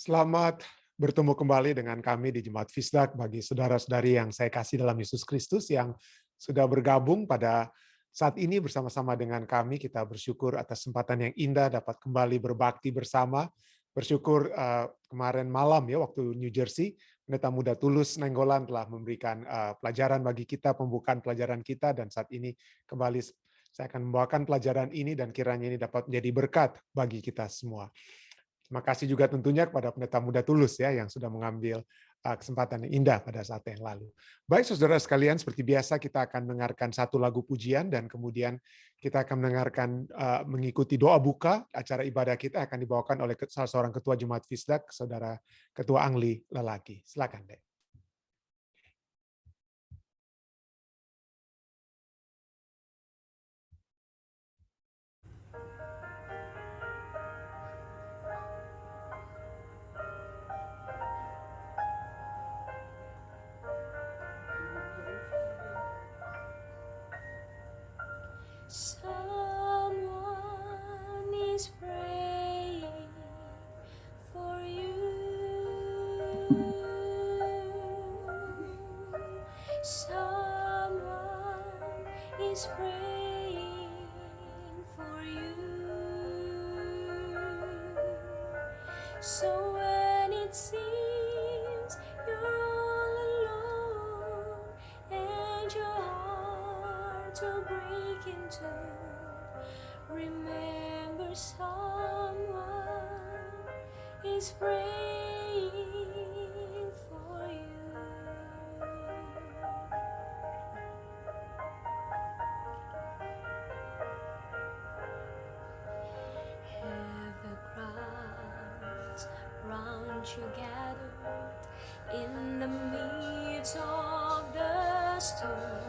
Selamat bertemu kembali dengan kami di Jemaat Fisdak bagi saudara-saudari yang saya kasih dalam Yesus Kristus yang sudah bergabung pada saat ini bersama-sama dengan kami. Kita bersyukur atas kesempatan yang indah dapat kembali berbakti bersama. Bersyukur kemarin malam ya waktu New Jersey, Pendeta Muda Tulus Nenggolan telah memberikan pelajaran bagi kita, pembukaan pelajaran kita, dan saat ini kembali saya akan membawakan pelajaran ini dan kiranya ini dapat menjadi berkat bagi kita semua. Terima kasih juga tentunya kepada Pendeta Muda Tulus ya yang sudah mengambil kesempatan yang indah pada saat yang lalu. Baik saudara sekalian, seperti biasa kita akan mendengarkan satu lagu pujian dan kemudian kita akan mendengarkan mengikuti doa buka. Acara ibadah kita akan dibawakan oleh salah seorang ketua Jemaat Fisdak, Saudara Ketua Angli Lelaki. Silakan Dek. Someone is praying for you. Someone is praying for you. So when it seems you're all alone and your heart will break into, remember someone is praying for you. Have the crowds round you gathered in the midst of the storm.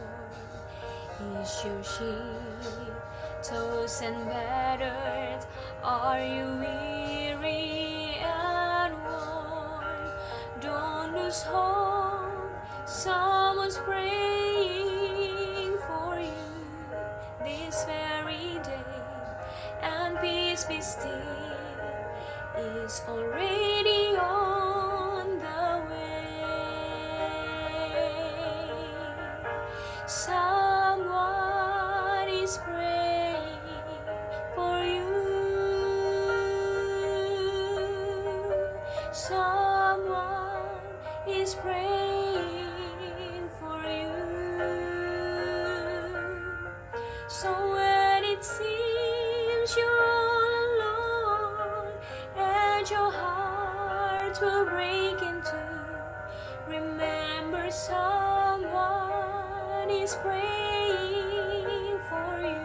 Is your sheep tossed and battered? Are you weary and worn? Don't lose hope, someone's praying for you this very day. And peace be still is already on the way. Someone is praying for you. Someone is praying for you. So when it seems you're all alone and your heart will break into, remember someone is praying for you.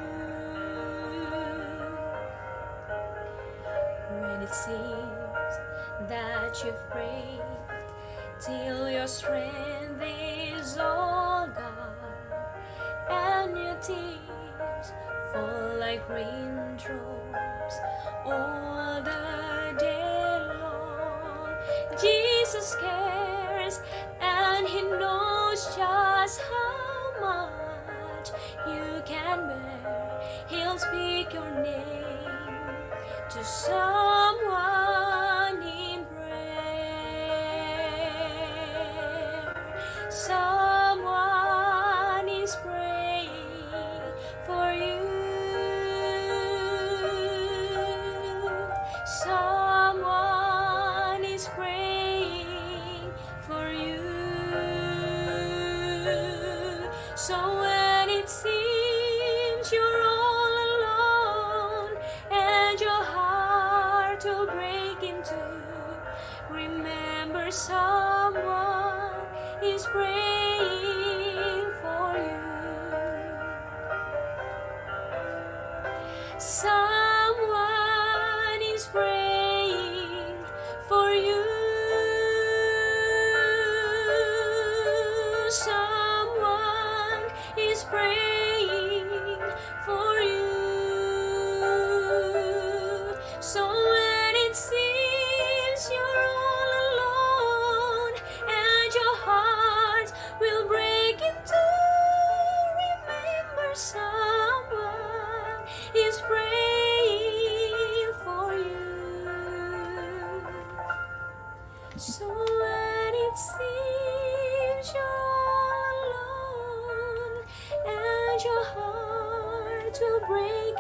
When it seems that you've prayed till your strength is all gone and your tears fall like raindrops all the day long, Jesus cares and He knows just how much you can bear. He'll speak your name to someone in prayer. Someone is praying for you. Someone is praying for you. So when it seems you're all alone and your heart will break into, remember someone is praying for you. Someone is praying for you. Someone is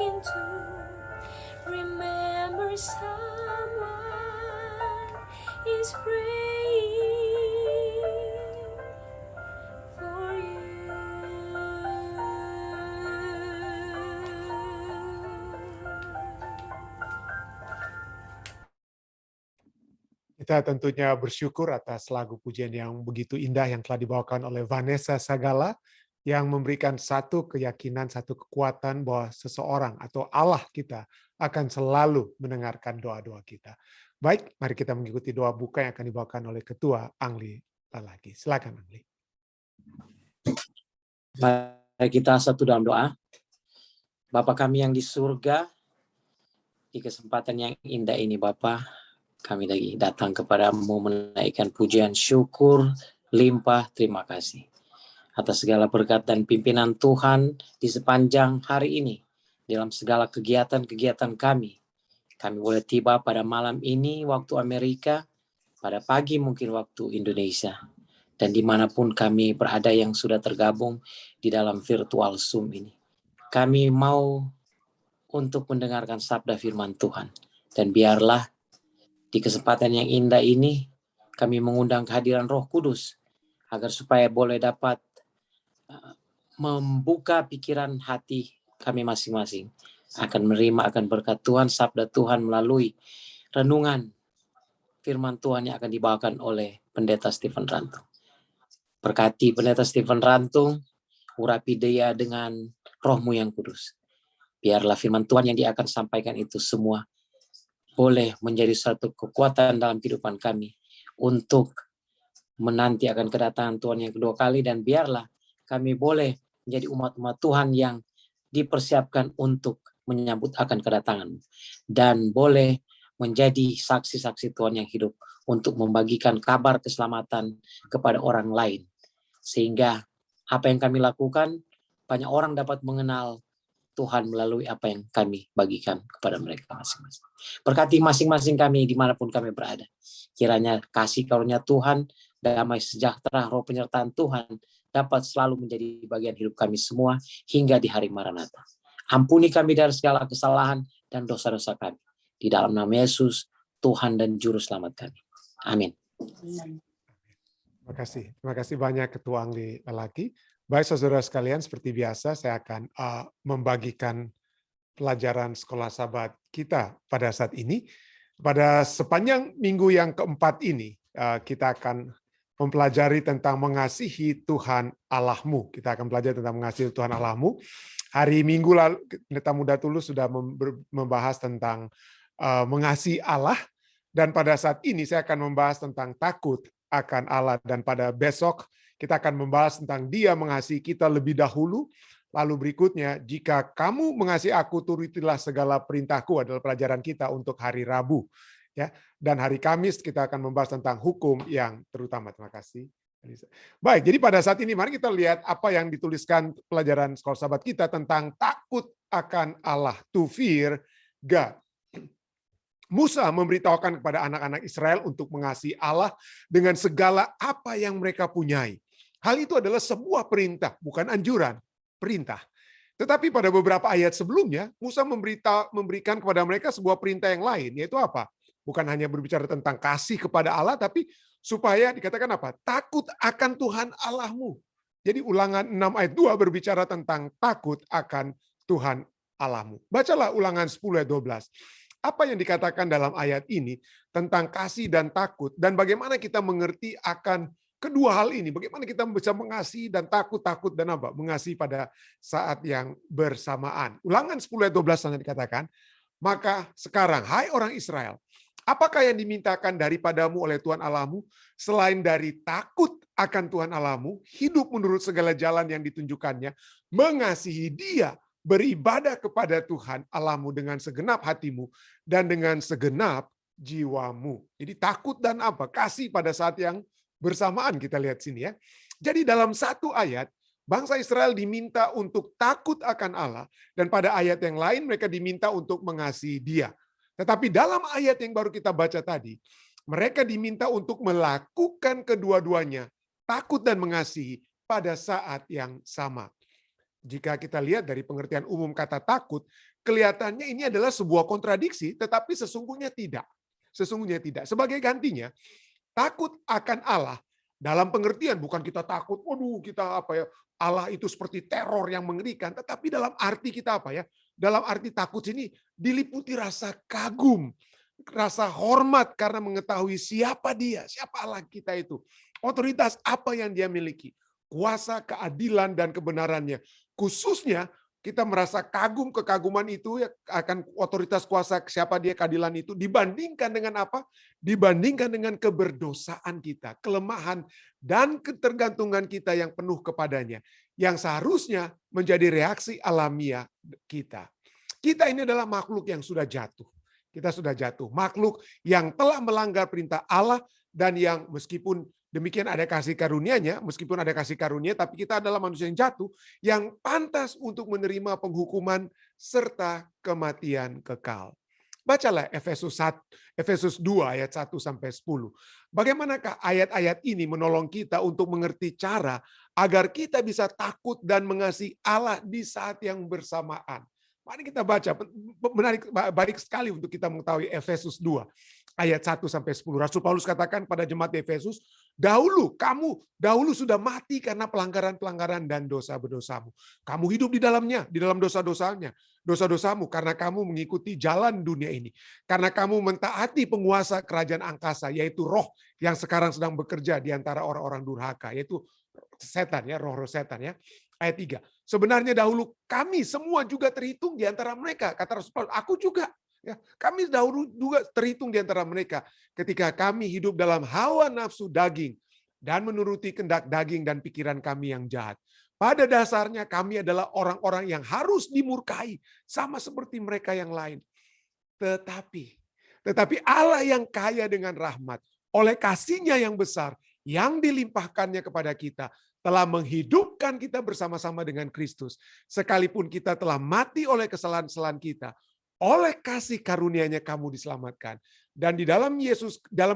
talking to. Remember someone is praying for you. Kita tentunya bersyukur atas lagu pujian yang begitu indah yang telah dibawakan oleh Vanessa Sagala, yang memberikan satu keyakinan, satu kekuatan bahwa seseorang atau Allah kita akan selalu mendengarkan doa-doa kita. Baik, mari kita mengikuti doa buka yang akan dibawakan oleh Ketua Angli Lalaki. Silakan Angli. Mari kita satu dalam doa. Bapa kami yang di surga, di kesempatan yang indah ini Bapa, kami lagi datang kepadamu menaikkan pujian syukur, limpah terima kasih atas segala berkat dan pimpinan Tuhan di sepanjang hari ini. Dalam segala kegiatan-kegiatan kami boleh tiba pada malam ini waktu Amerika, pada pagi mungkin waktu Indonesia, dan dimanapun kami berada yang sudah tergabung di dalam virtual Zoom ini. Kami mau untuk mendengarkan sabda firman Tuhan, dan biarlah di kesempatan yang indah ini, kami mengundang kehadiran Roh Kudus, agar supaya boleh dapat membuka pikiran hati kami masing-masing, akan menerima akan berkat Tuhan, sabda Tuhan melalui renungan firman Tuhan yang akan dibawakan oleh Pendeta Stephen Rantung. Berkati Pendeta Stephen Rantung, urapi dia dengan Roh-Mu yang kudus. Biarlah firman Tuhan yang dia akan sampaikan itu semua boleh menjadi satu kekuatan dalam kehidupan kami untuk menanti akan kedatangan Tuhan yang kedua kali, dan biarlah kami boleh menjadi umat-umat Tuhan yang dipersiapkan untuk menyambut akan kedatangan, dan boleh menjadi saksi-saksi Tuhan yang hidup untuk membagikan kabar keselamatan kepada orang lain, sehingga apa yang kami lakukan banyak orang dapat mengenal Tuhan melalui apa yang kami bagikan kepada mereka masing-masing. Berkati masing-masing kami dimanapun kami berada. Kiranya kasih karunia Tuhan, damai sejahtera, roh penyertaan Tuhan dapat selalu menjadi bagian hidup kami semua hingga di hari Maranatha. Ampuni kami dari segala kesalahan dan dosa-dosa kami. Di dalam nama Yesus, Tuhan dan Juru Selamat kami. Amin. Terima kasih banyak Ketua Angli Lalaki. Baik saudara sekalian, seperti biasa saya akan membagikan pelajaran sekolah sahabat kita pada saat ini. Pada sepanjang minggu yang keempat ini, kita akan mempelajari tentang mengasihi Tuhan Allahmu. Kita akan belajar tentang mengasihi Tuhan Allahmu. Hari Minggu lalu, Pendeta Muda Tulus sudah membahas tentang mengasihi Allah. Dan pada saat ini saya akan membahas tentang takut akan Allah. Dan pada besok kita akan membahas tentang Dia mengasihi kita lebih dahulu. Lalu berikutnya, jika kamu mengasihi aku, turutilah segala perintahku, adalah pelajaran kita untuk hari Rabu. Ya, dan hari Kamis kita akan membahas tentang hukum yang terutama. Terima kasih. Baik, jadi pada saat ini mari kita lihat apa yang dituliskan pelajaran sekolah sahabat kita tentang takut akan Allah. To fear God. Musa memberitahukan kepada anak-anak Israel untuk mengasihi Allah dengan segala apa yang mereka punyai. Hal itu adalah sebuah perintah, bukan anjuran, perintah. Tetapi pada beberapa ayat sebelumnya, Musa memberikan kepada mereka sebuah perintah yang lain, yaitu apa? Bukan hanya berbicara tentang kasih kepada Allah, tapi supaya dikatakan apa? Takut akan Tuhan Allahmu. Jadi Ulangan 6 ayat 2 berbicara tentang takut akan Tuhan Allahmu. Bacalah Ulangan 10 ayat 12. Apa yang dikatakan dalam ayat ini tentang kasih dan takut, dan bagaimana kita mengerti akan kedua hal ini, bagaimana kita bisa mengasihi dan takut dan apa? Mengasihi pada saat yang bersamaan. Ulangan 10 ayat 12 sana dikatakan, maka sekarang, hai orang Israel, apakah yang dimintakan daripadamu oleh Tuhan Allahmu, selain dari takut akan Tuhan Allahmu, hidup menurut segala jalan yang ditunjukkannya, mengasihi Dia, beribadah kepada Tuhan Allahmu dengan segenap hatimu, dan dengan segenap jiwamu. Jadi takut dan apa? Kasih pada saat yang bersamaan, kita lihat sini ya. Jadi dalam satu ayat, bangsa Israel diminta untuk takut akan Allah, dan pada ayat yang lain mereka diminta untuk mengasihi Dia. Tetapi dalam ayat yang baru kita baca tadi, mereka diminta untuk melakukan kedua-duanya, takut dan mengasihi pada saat yang sama. Jika kita lihat dari pengertian umum kata takut, kelihatannya ini adalah sebuah kontradiksi, tetapi sesungguhnya tidak. Sesungguhnya tidak. Sebagai gantinya, takut akan Allah dalam pengertian bukan kita takut, waduh kita apa ya, Allah itu seperti teror yang mengerikan, tetapi dalam arti kita apa ya? Dalam arti takut sini diliputi rasa kagum, rasa hormat karena mengetahui siapa dia, siapa Allah kita itu. Otoritas apa yang dia miliki, kuasa, keadilan dan kebenarannya. Khususnya kita merasa kekaguman itu ya akan otoritas kuasa siapa dia, keadilan itu dibandingkan dengan apa? Dibandingkan dengan keberdosaan kita, kelemahan dan ketergantungan kita yang penuh kepadanya, yang seharusnya menjadi reaksi alamiah kita. Kita ini adalah makhluk yang sudah jatuh. Kita sudah jatuh, makhluk yang telah melanggar perintah Allah dan yang meskipun demikian ada kasih karunia-Nya, meskipun ada kasih karunia, tapi kita adalah manusia yang jatuh, yang pantas untuk menerima penghukuman serta kematian kekal. Bacalah Efesus 2 ayat 1 sampai 10. Bagaimanakah ayat-ayat ini menolong kita untuk mengerti cara agar kita bisa takut dan mengasihi Allah di saat yang bersamaan. Mari kita baca, menarik, baik sekali untuk kita mengetahui Efesus 2 ayat 1 sampai 10. Rasul Paulus katakan pada jemaat Efesus, kamu dahulu sudah mati karena pelanggaran-pelanggaran dan dosa-dosamu. Kamu hidup di dalamnya, di dalam dosa-dosamu karena kamu mengikuti jalan dunia ini. Karena kamu mentaati penguasa kerajaan angkasa, yaitu roh yang sekarang sedang bekerja di antara orang-orang durhaka, yaitu setan ya, roh-roh setan ya. Ayat 3. Sebenarnya dahulu kami semua juga terhitung di antara mereka. Kata Rasul Paulus, aku juga. Ya, kami dahulu juga terhitung di antara mereka ketika kami hidup dalam hawa nafsu daging dan menuruti kehendak daging dan pikiran kami yang jahat. Pada dasarnya kami adalah orang-orang yang harus dimurkai sama seperti mereka yang lain. Tetapi Allah yang kaya dengan rahmat, oleh kasih-Nya yang besar yang dilimpahkannya kepada kita, telah menghidupkan kita bersama-sama dengan Kristus. Sekalipun kita telah mati oleh kesalahan-kesalahan kita, oleh kasih karunia-Nya kamu diselamatkan. Dan di dalam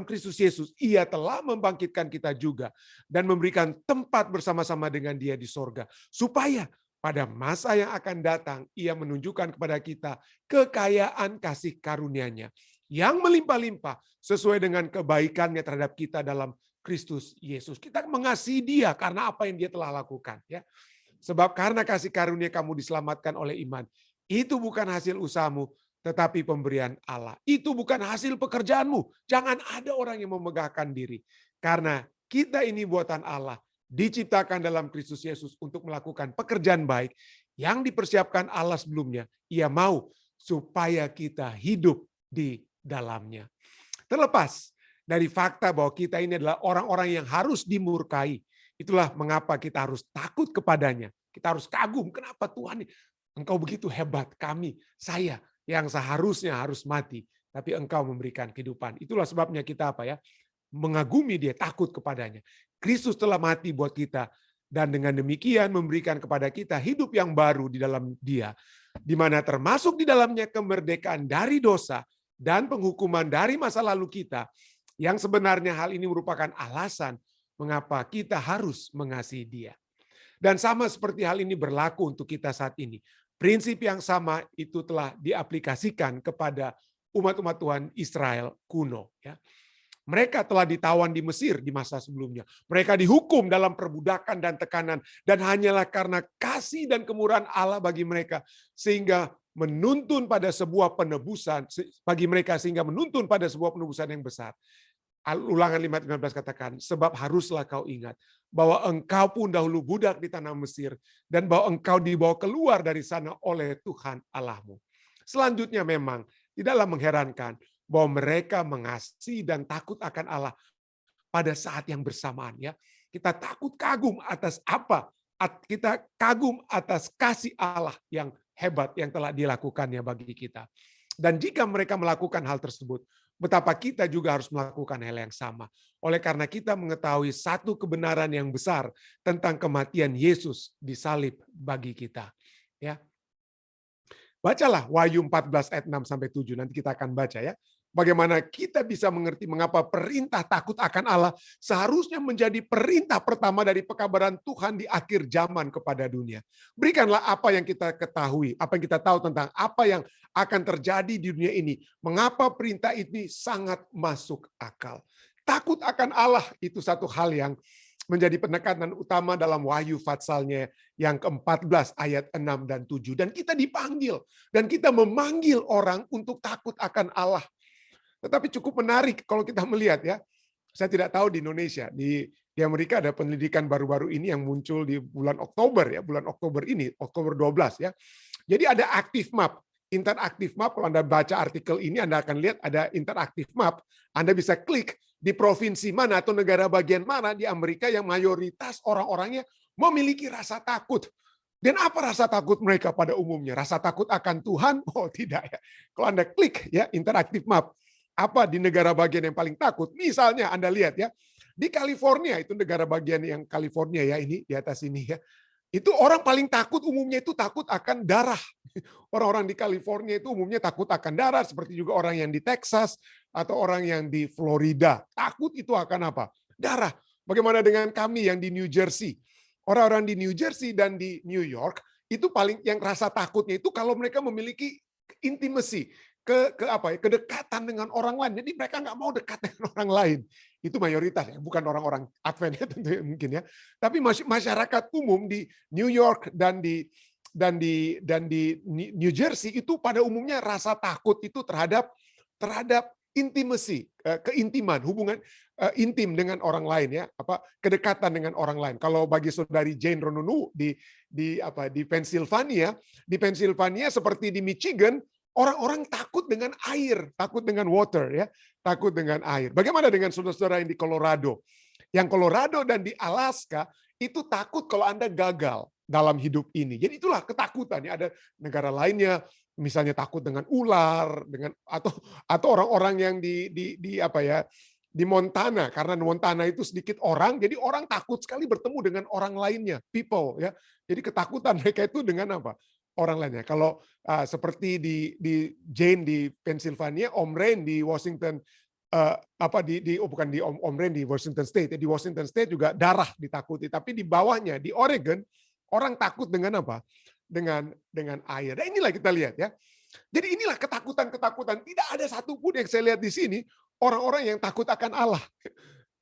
Kristus Yesus, Ia telah membangkitkan kita juga dan memberikan tempat bersama-sama dengan Dia di sorga. Supaya pada masa yang akan datang, Ia menunjukkan kepada kita kekayaan kasih karunia-Nya yang melimpah-limpah sesuai dengan kebaikan-Nya terhadap kita dalam Kristus Yesus. Kita mengasihi Dia karena apa yang Dia telah lakukan. Ya. Sebab karena kasih karunia kamu diselamatkan oleh iman. Itu bukan hasil usahamu, tetapi pemberian Allah. Itu bukan hasil pekerjaanmu. Jangan ada orang yang memegahkan diri. Karena kita ini buatan Allah, diciptakan dalam Kristus Yesus untuk melakukan pekerjaan baik yang dipersiapkan Allah sebelumnya. Ia mau supaya kita hidup di dalamnya. Terlepas dari fakta bahwa kita ini adalah orang-orang yang harus dimurkai. Itulah mengapa kita harus takut kepadanya. Kita harus kagum, kenapa Tuhan Engkau begitu hebat, saya yang seharusnya harus mati, tapi Engkau memberikan kehidupan. Itulah sebabnya kita mengagumi Dia, takut kepadanya. Kristus telah mati buat kita, dan dengan demikian memberikan kepada kita hidup yang baru di dalam Dia, di mana termasuk di dalamnya kemerdekaan dari dosa dan penghukuman dari masa lalu kita, yang sebenarnya hal ini merupakan alasan mengapa kita harus mengasihi Dia. Dan sama seperti hal ini berlaku untuk kita saat ini. Prinsip yang sama itu telah diaplikasikan kepada umat-umat Tuhan Israel kuno. Ya. Mereka telah ditawan di Mesir di masa sebelumnya. Mereka dihukum dalam perbudakan dan tekanan. Dan hanyalah karena kasih dan kemurahan Allah bagi mereka. Sehingga menuntun pada sebuah penebusan. Bagi mereka sehingga menuntun pada sebuah penebusan yang besar. Ulangan 5:15 katakan, sebab haruslah kau ingat bahwa engkau pun dahulu budak di tanah Mesir dan bahwa engkau dibawa keluar dari sana oleh Tuhan Allahmu. Selanjutnya memang tidaklah mengherankan bahwa mereka mengasihi dan takut akan Allah pada saat yang bersamaan. Ya, kita takut kagum atas apa? Kita kagum atas kasih Allah yang hebat yang telah dilakukannya bagi kita. Dan jika mereka melakukan hal tersebut, betapa kita juga harus melakukan hal yang sama. Oleh karena kita mengetahui satu kebenaran yang besar tentang kematian Yesus di salib bagi kita. Ya. Bacalah Wahyu 14 ayat 6-7, nanti kita akan baca ya. bagaimana kita bisa mengerti mengapa perintah takut akan Allah seharusnya menjadi perintah pertama dari pekabaran Tuhan di akhir zaman kepada dunia. Berikanlah apa yang kita ketahui, apa yang kita tahu tentang apa yang akan terjadi di dunia ini. Mengapa perintah ini sangat masuk akal. Takut akan Allah itu satu hal yang menjadi penekanan utama dalam Wahyu Fatsalnya yang ke-14 ayat 6 dan 7. Dan kita dipanggil, dan kita memanggil orang untuk takut akan Allah. Tetapi cukup menarik kalau kita melihat ya, saya tidak tahu di Indonesia, di Amerika ada penelitikan baru-baru ini yang muncul di bulan Oktober ya, bulan Oktober ini, Oktober 12 ya. Jadi ada active map, interaktif map. Kalau Anda baca artikel ini Anda akan lihat ada interaktif map. Anda bisa klik di provinsi mana atau negara bagian mana di Amerika yang mayoritas orang-orangnya memiliki rasa takut. Dan apa rasa takut mereka pada umumnya? Rasa takut akan Tuhan? Oh tidak ya. Kalau Anda klik ya interaktif map, apa di negara bagian yang paling takut? Misalnya Anda lihat ya, di California, itu negara bagian yang California ya, ini di atas ini ya. Itu orang paling takut umumnya itu takut akan darah. Orang-orang di California itu umumnya takut akan darah, seperti juga orang yang di Texas atau orang yang di Florida. Takut itu akan apa? Darah. Bagaimana dengan kami yang di New Jersey? Orang-orang di New Jersey dan di New York itu paling yang rasa takutnya itu kalau mereka memiliki intimacy, kedekatan dengan orang lain. Jadi mereka nggak mau dekat dengan orang lain. Itu mayoritas ya, bukan orang-orang Advent ya tentu mungkin ya. Tapi masyarakat umum di New York dan di New Jersey itu pada umumnya rasa takut itu terhadap intimacy, keintiman, hubungan intim dengan orang lain ya, kedekatan dengan orang lain. Kalau bagi saudari Jane Ronunu di Pennsylvania, seperti di Michigan, orang-orang takut dengan air, takut dengan water ya, takut dengan air. Bagaimana dengan saudara-saudara yang di Colorado? Yang Colorado dan di Alaska itu takut kalau Anda gagal dalam hidup ini. Jadi itulah ketakutan ya. Ada negara lainnya misalnya takut dengan ular, dengan atau orang-orang yang di Montana, karena Montana itu sedikit orang, jadi orang takut sekali bertemu dengan orang lainnya, people ya. Jadi ketakutan mereka itu dengan apa? Orang lainnya. Kalau seperti di Jane di Pennsylvania, Om Rain di Washington, bukan di Om Rain di Washington State, di Washington State juga darah ditakuti, tapi di bawahnya di Oregon orang takut dengan apa? Dengan air. Dan inilah kita lihat ya. Jadi inilah ketakutan-ketakutan. Tidak ada satupun yang saya lihat di sini orang-orang yang takut akan Allah.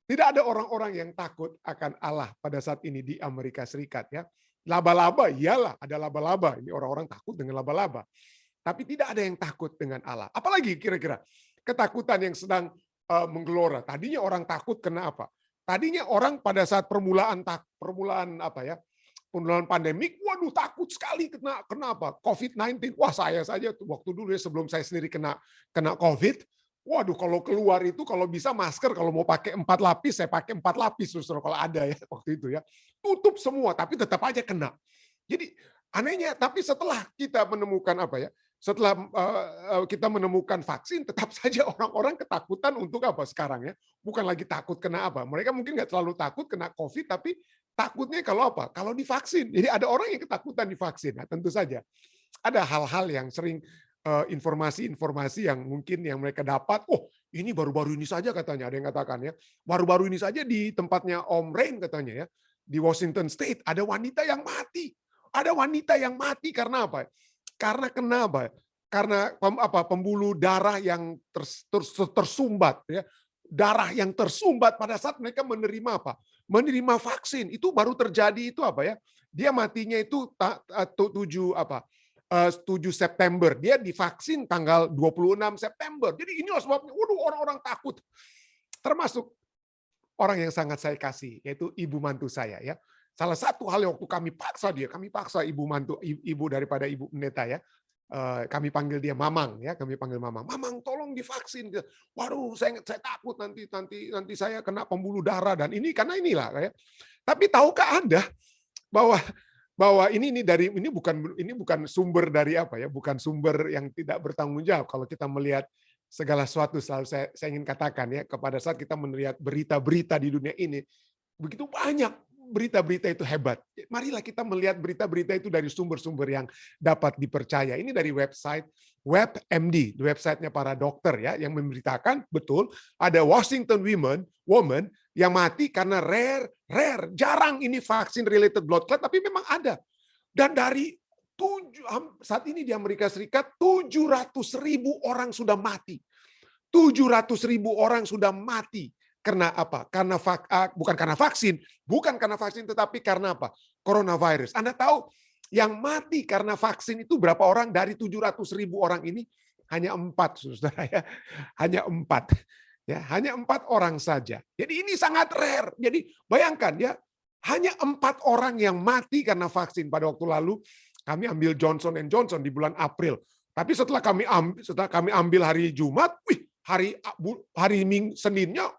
Tidak ada orang-orang yang takut akan Allah pada saat ini di Amerika Serikat ya. Laba-laba, iyalah ada laba-laba. Ini orang-orang takut dengan laba-laba. Tapi tidak ada yang takut dengan Allah. Apalagi kira-kira ketakutan yang sedang menggelora. Tadinya orang takut kena apa? Tadinya orang pada saat permulaan pandemik, waduh takut sekali kena apa? COVID-19. Wah saya saja waktu dulu ya sebelum saya sendiri kena COVID, waduh kalau keluar itu kalau bisa masker, kalau mau pakai 4 lapis saya pakai 4 lapis justru kalau ada ya waktu itu ya. Tutup semua tapi tetap aja kena. Jadi anehnya tapi setelah kita menemukan setelah kita menemukan vaksin, tetap saja orang-orang ketakutan untuk apa sekarang ya? Bukan lagi takut kena apa. Mereka mungkin nggak terlalu takut kena COVID, tapi takutnya kalau apa? Kalau divaksin. Jadi ada orang yang ketakutan divaksin. Nah, tentu saja ada hal-hal yang sering informasi-informasi yang mungkin yang mereka dapat. Oh, ini baru-baru ini saja katanya. Ada yang katakan ya. Baru-baru ini saja di tempatnya Om Rain katanya ya. Di Washington State ada wanita yang mati. Ada wanita yang mati karena apa? Karena kenapa? Karena pembuluh darah yang tersumbat ya. Darah yang tersumbat pada saat mereka menerima apa? Menerima vaksin. Itu baru terjadi itu apa ya? Dia matinya itu 7 September. Dia divaksin tanggal 26 September. Jadi inilah sebabnya orang-orang takut. Termasuk orang yang sangat saya kasih, yaitu ibu mantu saya ya. Salah satu hal yang waktu kami paksa ibu mantu, ibu daripada ibu pendeta ya, kami panggil dia Mamang ya, Mamang tolong divaksin. Waduh, saya takut nanti saya kena pembuluh darah dan ini karena inilah ya. Tapi tahukah Anda bahwa ini bukan sumber dari apa ya, bukan sumber yang tidak bertanggung jawab. Kalau kita melihat segala sesuatu, selalu saya ingin katakan ya, kepada saat kita melihat berita-berita di dunia ini, begitu banyak berita-berita itu hebat. Marilah kita melihat berita-berita itu dari sumber-sumber yang dapat dipercaya. Ini dari website WebMD, websitenya para dokter ya, yang memberitakan betul ada Washington woman yang mati karena jarang ini vaksin related blood clot, tapi memang ada. Dan dari saat ini di Amerika Serikat 700.000 orang sudah mati. 700.000 orang sudah mati. Karena apa? Bukan karena vaksin, tetapi karena apa? Coronavirus. Anda tahu yang mati karena vaksin itu berapa orang? Dari 700.000 orang ini hanya 4, saudara ya. Hanya 4. Ya, hanya 4 orang saja. Jadi ini sangat rare. Jadi bayangkan ya, hanya 4 orang yang mati karena vaksin. Pada waktu lalu kami ambil Johnson & Johnson di bulan April. Tapi setelah kami ambil hari Jumat, hari Seninnya,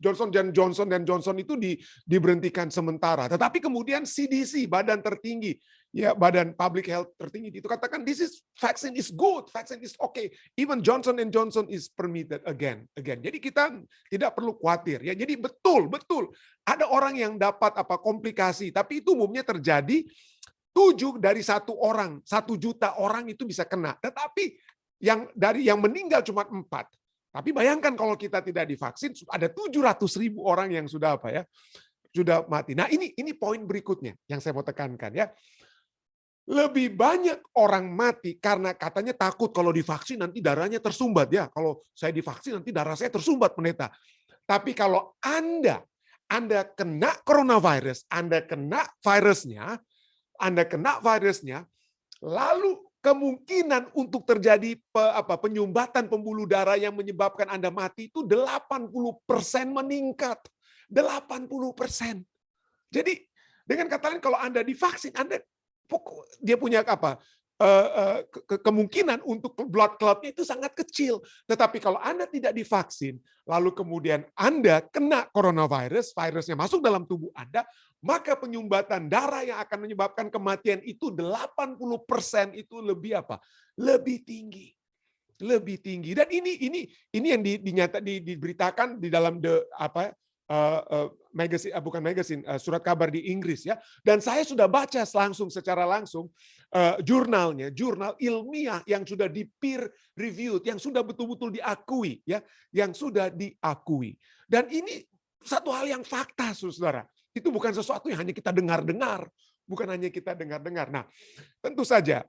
Johnson itu diberhentikan sementara. Tetapi kemudian CDC, badan tertinggi, ya badan public health tertinggi itu katakan vaccine is good, vaccine is okay. Even Johnson & Johnson is permitted again. Jadi kita tidak perlu khawatir ya. Jadi betul ada orang yang dapat komplikasi, tapi itu umumnya terjadi 7 dari 1 orang, 1 juta orang itu bisa kena. Tetapi yang meninggal cuma 4. Tapi bayangkan kalau kita tidak divaksin, ada 700.000 orang yang sudah sudah mati. Nah ini poin berikutnya yang saya mau tekankan ya. Lebih banyak orang mati karena katanya takut kalau divaksin nanti darahnya tersumbat ya. Kalau saya divaksin nanti darah saya tersumbat, pendeta. Tapi kalau Anda kena coronavirus, Anda kena virusnya, lalu kemungkinan untuk terjadi penyumbatan pembuluh darah yang menyebabkan Anda mati itu 80% meningkat. 80%. Jadi dengan kata lain kalau Anda divaksin, dia punya kemungkinan untuk blood clot-nya itu sangat kecil. Tetapi kalau Anda tidak divaksin, lalu kemudian Anda kena coronavirus, virusnya masuk dalam tubuh Anda, maka penyumbatan darah yang akan menyebabkan kematian itu 80% itu lebih tinggi. Lebih tinggi. Dan ini yang diberitakan di dalam surat kabar di Inggris ya. Dan saya sudah baca secara langsung jurnal ilmiah yang sudah di peer reviewed, yang sudah betul-betul diakui ya, yang sudah diakui. Dan ini satu hal yang fakta, saudara. Itu bukan sesuatu yang hanya kita dengar-dengar, Nah, tentu saja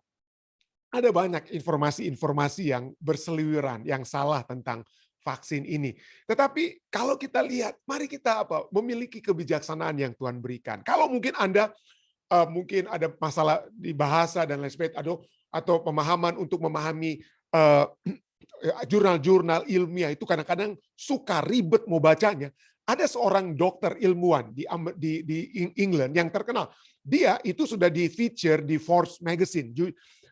ada banyak informasi-informasi yang berseliweran, yang salah tentang vaksin ini. Tetapi kalau kita lihat, mari kita memiliki kebijaksanaan yang Tuhan berikan. Kalau mungkin Anda mungkin ada masalah di bahasa dan lain sebagainya, atau pemahaman untuk memahami jurnal-jurnal ilmiah itu kadang-kadang suka ribet mau bacanya. Ada seorang dokter ilmuwan di England yang terkenal. Dia itu sudah di-feature di Forbes Magazine.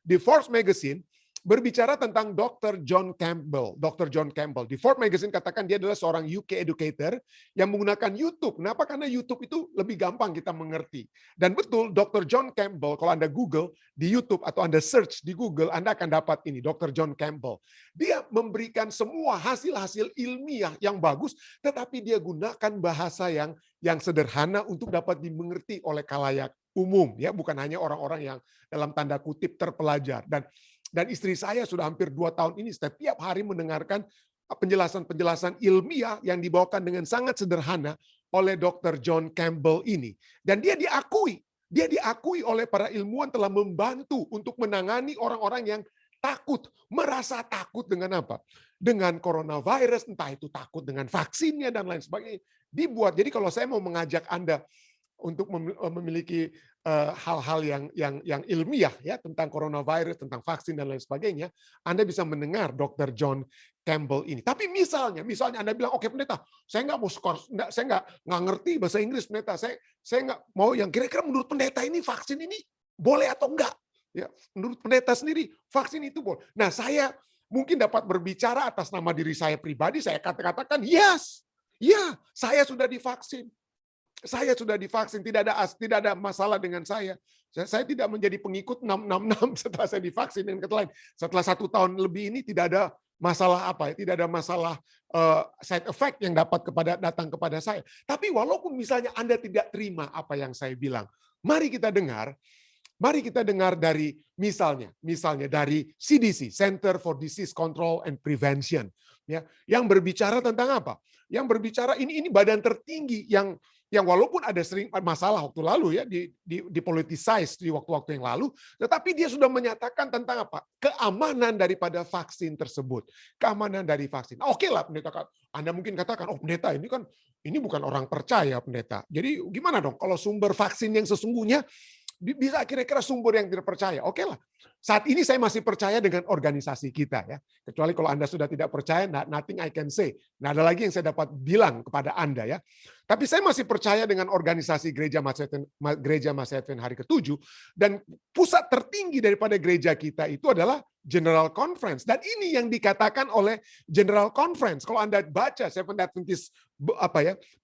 Di Forbes Magazine berbicara tentang Dr. John Campbell. Dr. John Campbell. Di Forbes Magazine katakan dia adalah seorang UK educator yang menggunakan YouTube. Kenapa? Karena YouTube itu lebih gampang kita mengerti. Dan betul, Dr. John Campbell, kalau Anda Google di YouTube atau Anda search di Google, Anda akan dapat ini, Dr. John Campbell. Dia memberikan semua hasil-hasil ilmiah yang bagus, tetapi dia gunakan bahasa yang sederhana untuk dapat dimengerti oleh khalayak umum, ya, bukan hanya orang-orang yang dalam tanda kutip terpelajar. Dan istri saya sudah hampir 2 tahun ini setiap hari mendengarkan penjelasan-penjelasan ilmiah yang dibawakan dengan sangat sederhana oleh Dr. John Campbell ini. Dan dia diakui oleh para ilmuwan telah membantu untuk menangani orang-orang yang merasa takut dengan apa? Dengan coronavirus, entah itu takut dengan vaksinnya dan lain sebagainya. Dibuat. Jadi kalau saya mau mengajak Anda untuk memiliki hal-hal yang ilmiah ya tentang coronavirus, tentang vaksin dan lain sebagainya, Anda bisa mendengar Dr. John Campbell ini. Tapi misalnya Anda bilang, oke pendeta, saya nggak ngerti bahasa Inggris pendeta, saya nggak mau yang kira-kira menurut pendeta ini vaksin ini boleh atau enggak? Ya, menurut pendeta sendiri vaksin itu boleh. Nah, saya mungkin dapat berbicara atas nama diri saya pribadi, saya katakan yes, ya, saya sudah divaksin. Saya sudah divaksin, tidak ada masalah dengan saya. Saya tidak menjadi pengikut 666 setelah saya divaksin. Dan setelah 1 tahun lebih ini tidak ada masalah apa ya, tidak ada masalah side effect yang dapat datang kepada saya. Tapi walaupun misalnya Anda tidak terima apa yang saya bilang, mari kita dengar dari misalnya dari CDC, Center for Disease Control and Prevention, ya, yang berbicara tentang apa? Yang berbicara ini badan tertinggi yang walaupun ada sering masalah waktu lalu ya dipolitisize di waktu-waktu yang lalu, tetapi dia sudah menyatakan tentang apa? Keamanan daripada vaksin tersebut. Keamanan dari vaksin. Oke lah pendeta, Anda mungkin katakan, oh pendeta ini bukan orang percaya pendeta. Jadi gimana dong kalau sumber vaksin yang sesungguhnya bisa kira-kira sumber yang tidak percaya. Oke lah. Saat ini saya masih percaya dengan organisasi kita ya. Kecuali kalau Anda sudah tidak percaya, nothing I can say. Nggak ada lagi yang saya dapat bilang kepada Anda ya. Tapi saya masih percaya dengan organisasi Gereja Masa Advent hari ke-7, dan pusat tertinggi daripada gereja kita itu adalah General Conference. Dan ini yang dikatakan oleh General Conference. Kalau Anda baca Seventh Adventist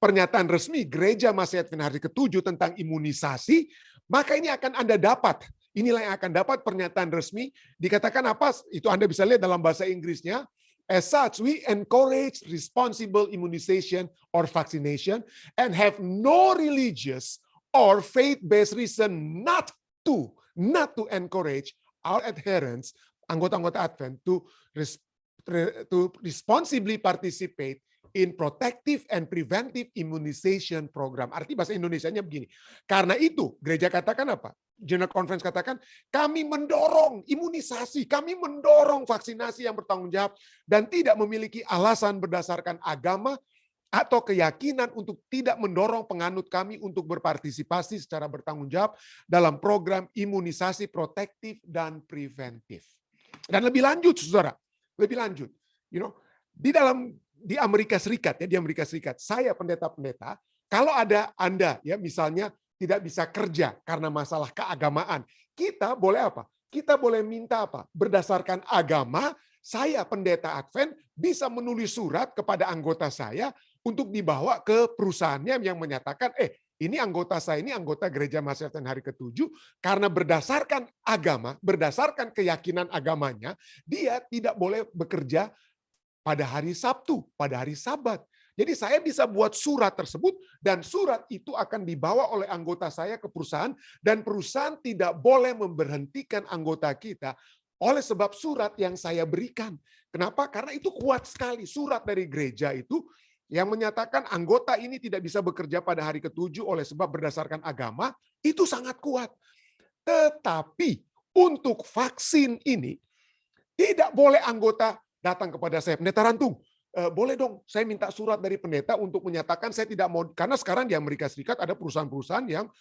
pernyataan resmi Gereja Masa Advent hari ke-7 tentang imunisasi, maka ini akan Anda dapat. Inilah yang akan dapat pernyataan resmi. Dikatakan apa? Itu Anda bisa lihat dalam bahasa Inggrisnya. As such, we encourage responsible immunization or vaccination and have no religious or faith-based reason not to encourage our adherents, anggota-anggota Advent, to responsibly participate in protective and preventive immunization program. Arti bahasa Indonesianya begini. Karena itu, gereja katakan apa? General Conference katakan, kami mendorong imunisasi, kami mendorong vaksinasi yang bertanggung jawab dan tidak memiliki alasan berdasarkan agama atau keyakinan untuk tidak mendorong penganut kami untuk berpartisipasi secara bertanggung jawab dalam program imunisasi protektif dan preventif. Dan lebih lanjut, saudara, lebih lanjut, di Amerika Serikat ya, di Amerika Serikat, saya pendeta-pendeta, kalau ada Anda ya misalnya tidak bisa kerja karena masalah keagamaan, kita boleh apa? Kita boleh minta apa? Berdasarkan agama, saya pendeta Advent bisa menulis surat kepada anggota saya untuk dibawa ke perusahaannya yang menyatakan, ini anggota saya, ini anggota Gereja Masa Advent hari ke-7, karena berdasarkan agama, berdasarkan keyakinan agamanya, dia tidak boleh bekerja pada hari Sabtu, pada hari Sabat. Jadi saya bisa buat surat tersebut dan surat itu akan dibawa oleh anggota saya ke perusahaan dan perusahaan tidak boleh memberhentikan anggota kita oleh sebab surat yang saya berikan. Kenapa? Karena itu kuat sekali. Surat dari gereja itu yang menyatakan anggota ini tidak bisa bekerja pada hari ke-7 oleh sebab berdasarkan agama, itu sangat kuat. Tetapi untuk vaksin ini tidak boleh anggota datang kepada saya, pendeta Rantung, boleh dong saya minta surat dari pendeta untuk menyatakan saya tidak mau, karena sekarang di Amerika Serikat ada perusahaan-perusahaan yang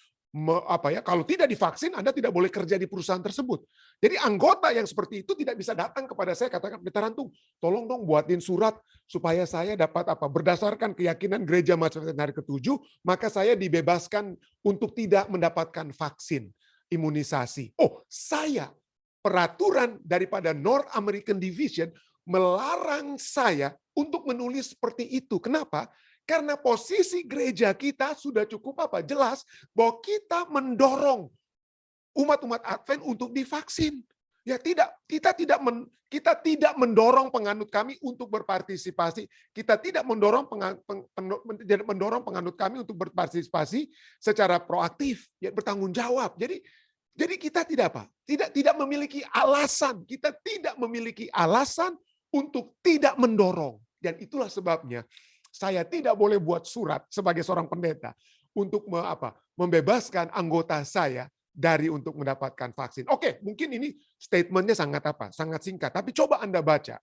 kalau tidak divaksin Anda tidak boleh kerja di perusahaan tersebut. Jadi anggota yang seperti itu tidak bisa datang kepada saya, katakan, pendeta Rantung, tolong dong buatin surat supaya saya dapat berdasarkan keyakinan Gereja Masa Advent hari ke-7, maka saya dibebaskan untuk tidak mendapatkan vaksin imunisasi. Peraturan daripada North American Division melarang saya untuk menulis seperti itu. Kenapa? Karena posisi gereja kita sudah cukup jelas bahwa kita mendorong umat-umat Advent untuk divaksin. Ya kita tidak mendorong penganut kami untuk berpartisipasi. Kita tidak mendorong penganut kami untuk berpartisipasi secara proaktif, ya, bertanggung jawab. Jadi kita tidak memiliki alasan. Kita tidak memiliki alasan untuk tidak mendorong. Dan itulah sebabnya saya tidak boleh buat surat sebagai seorang pendeta untuk membebaskan anggota saya dari untuk mendapatkan vaksin. Oke, mungkin ini statementnya sangat singkat. Tapi coba Anda baca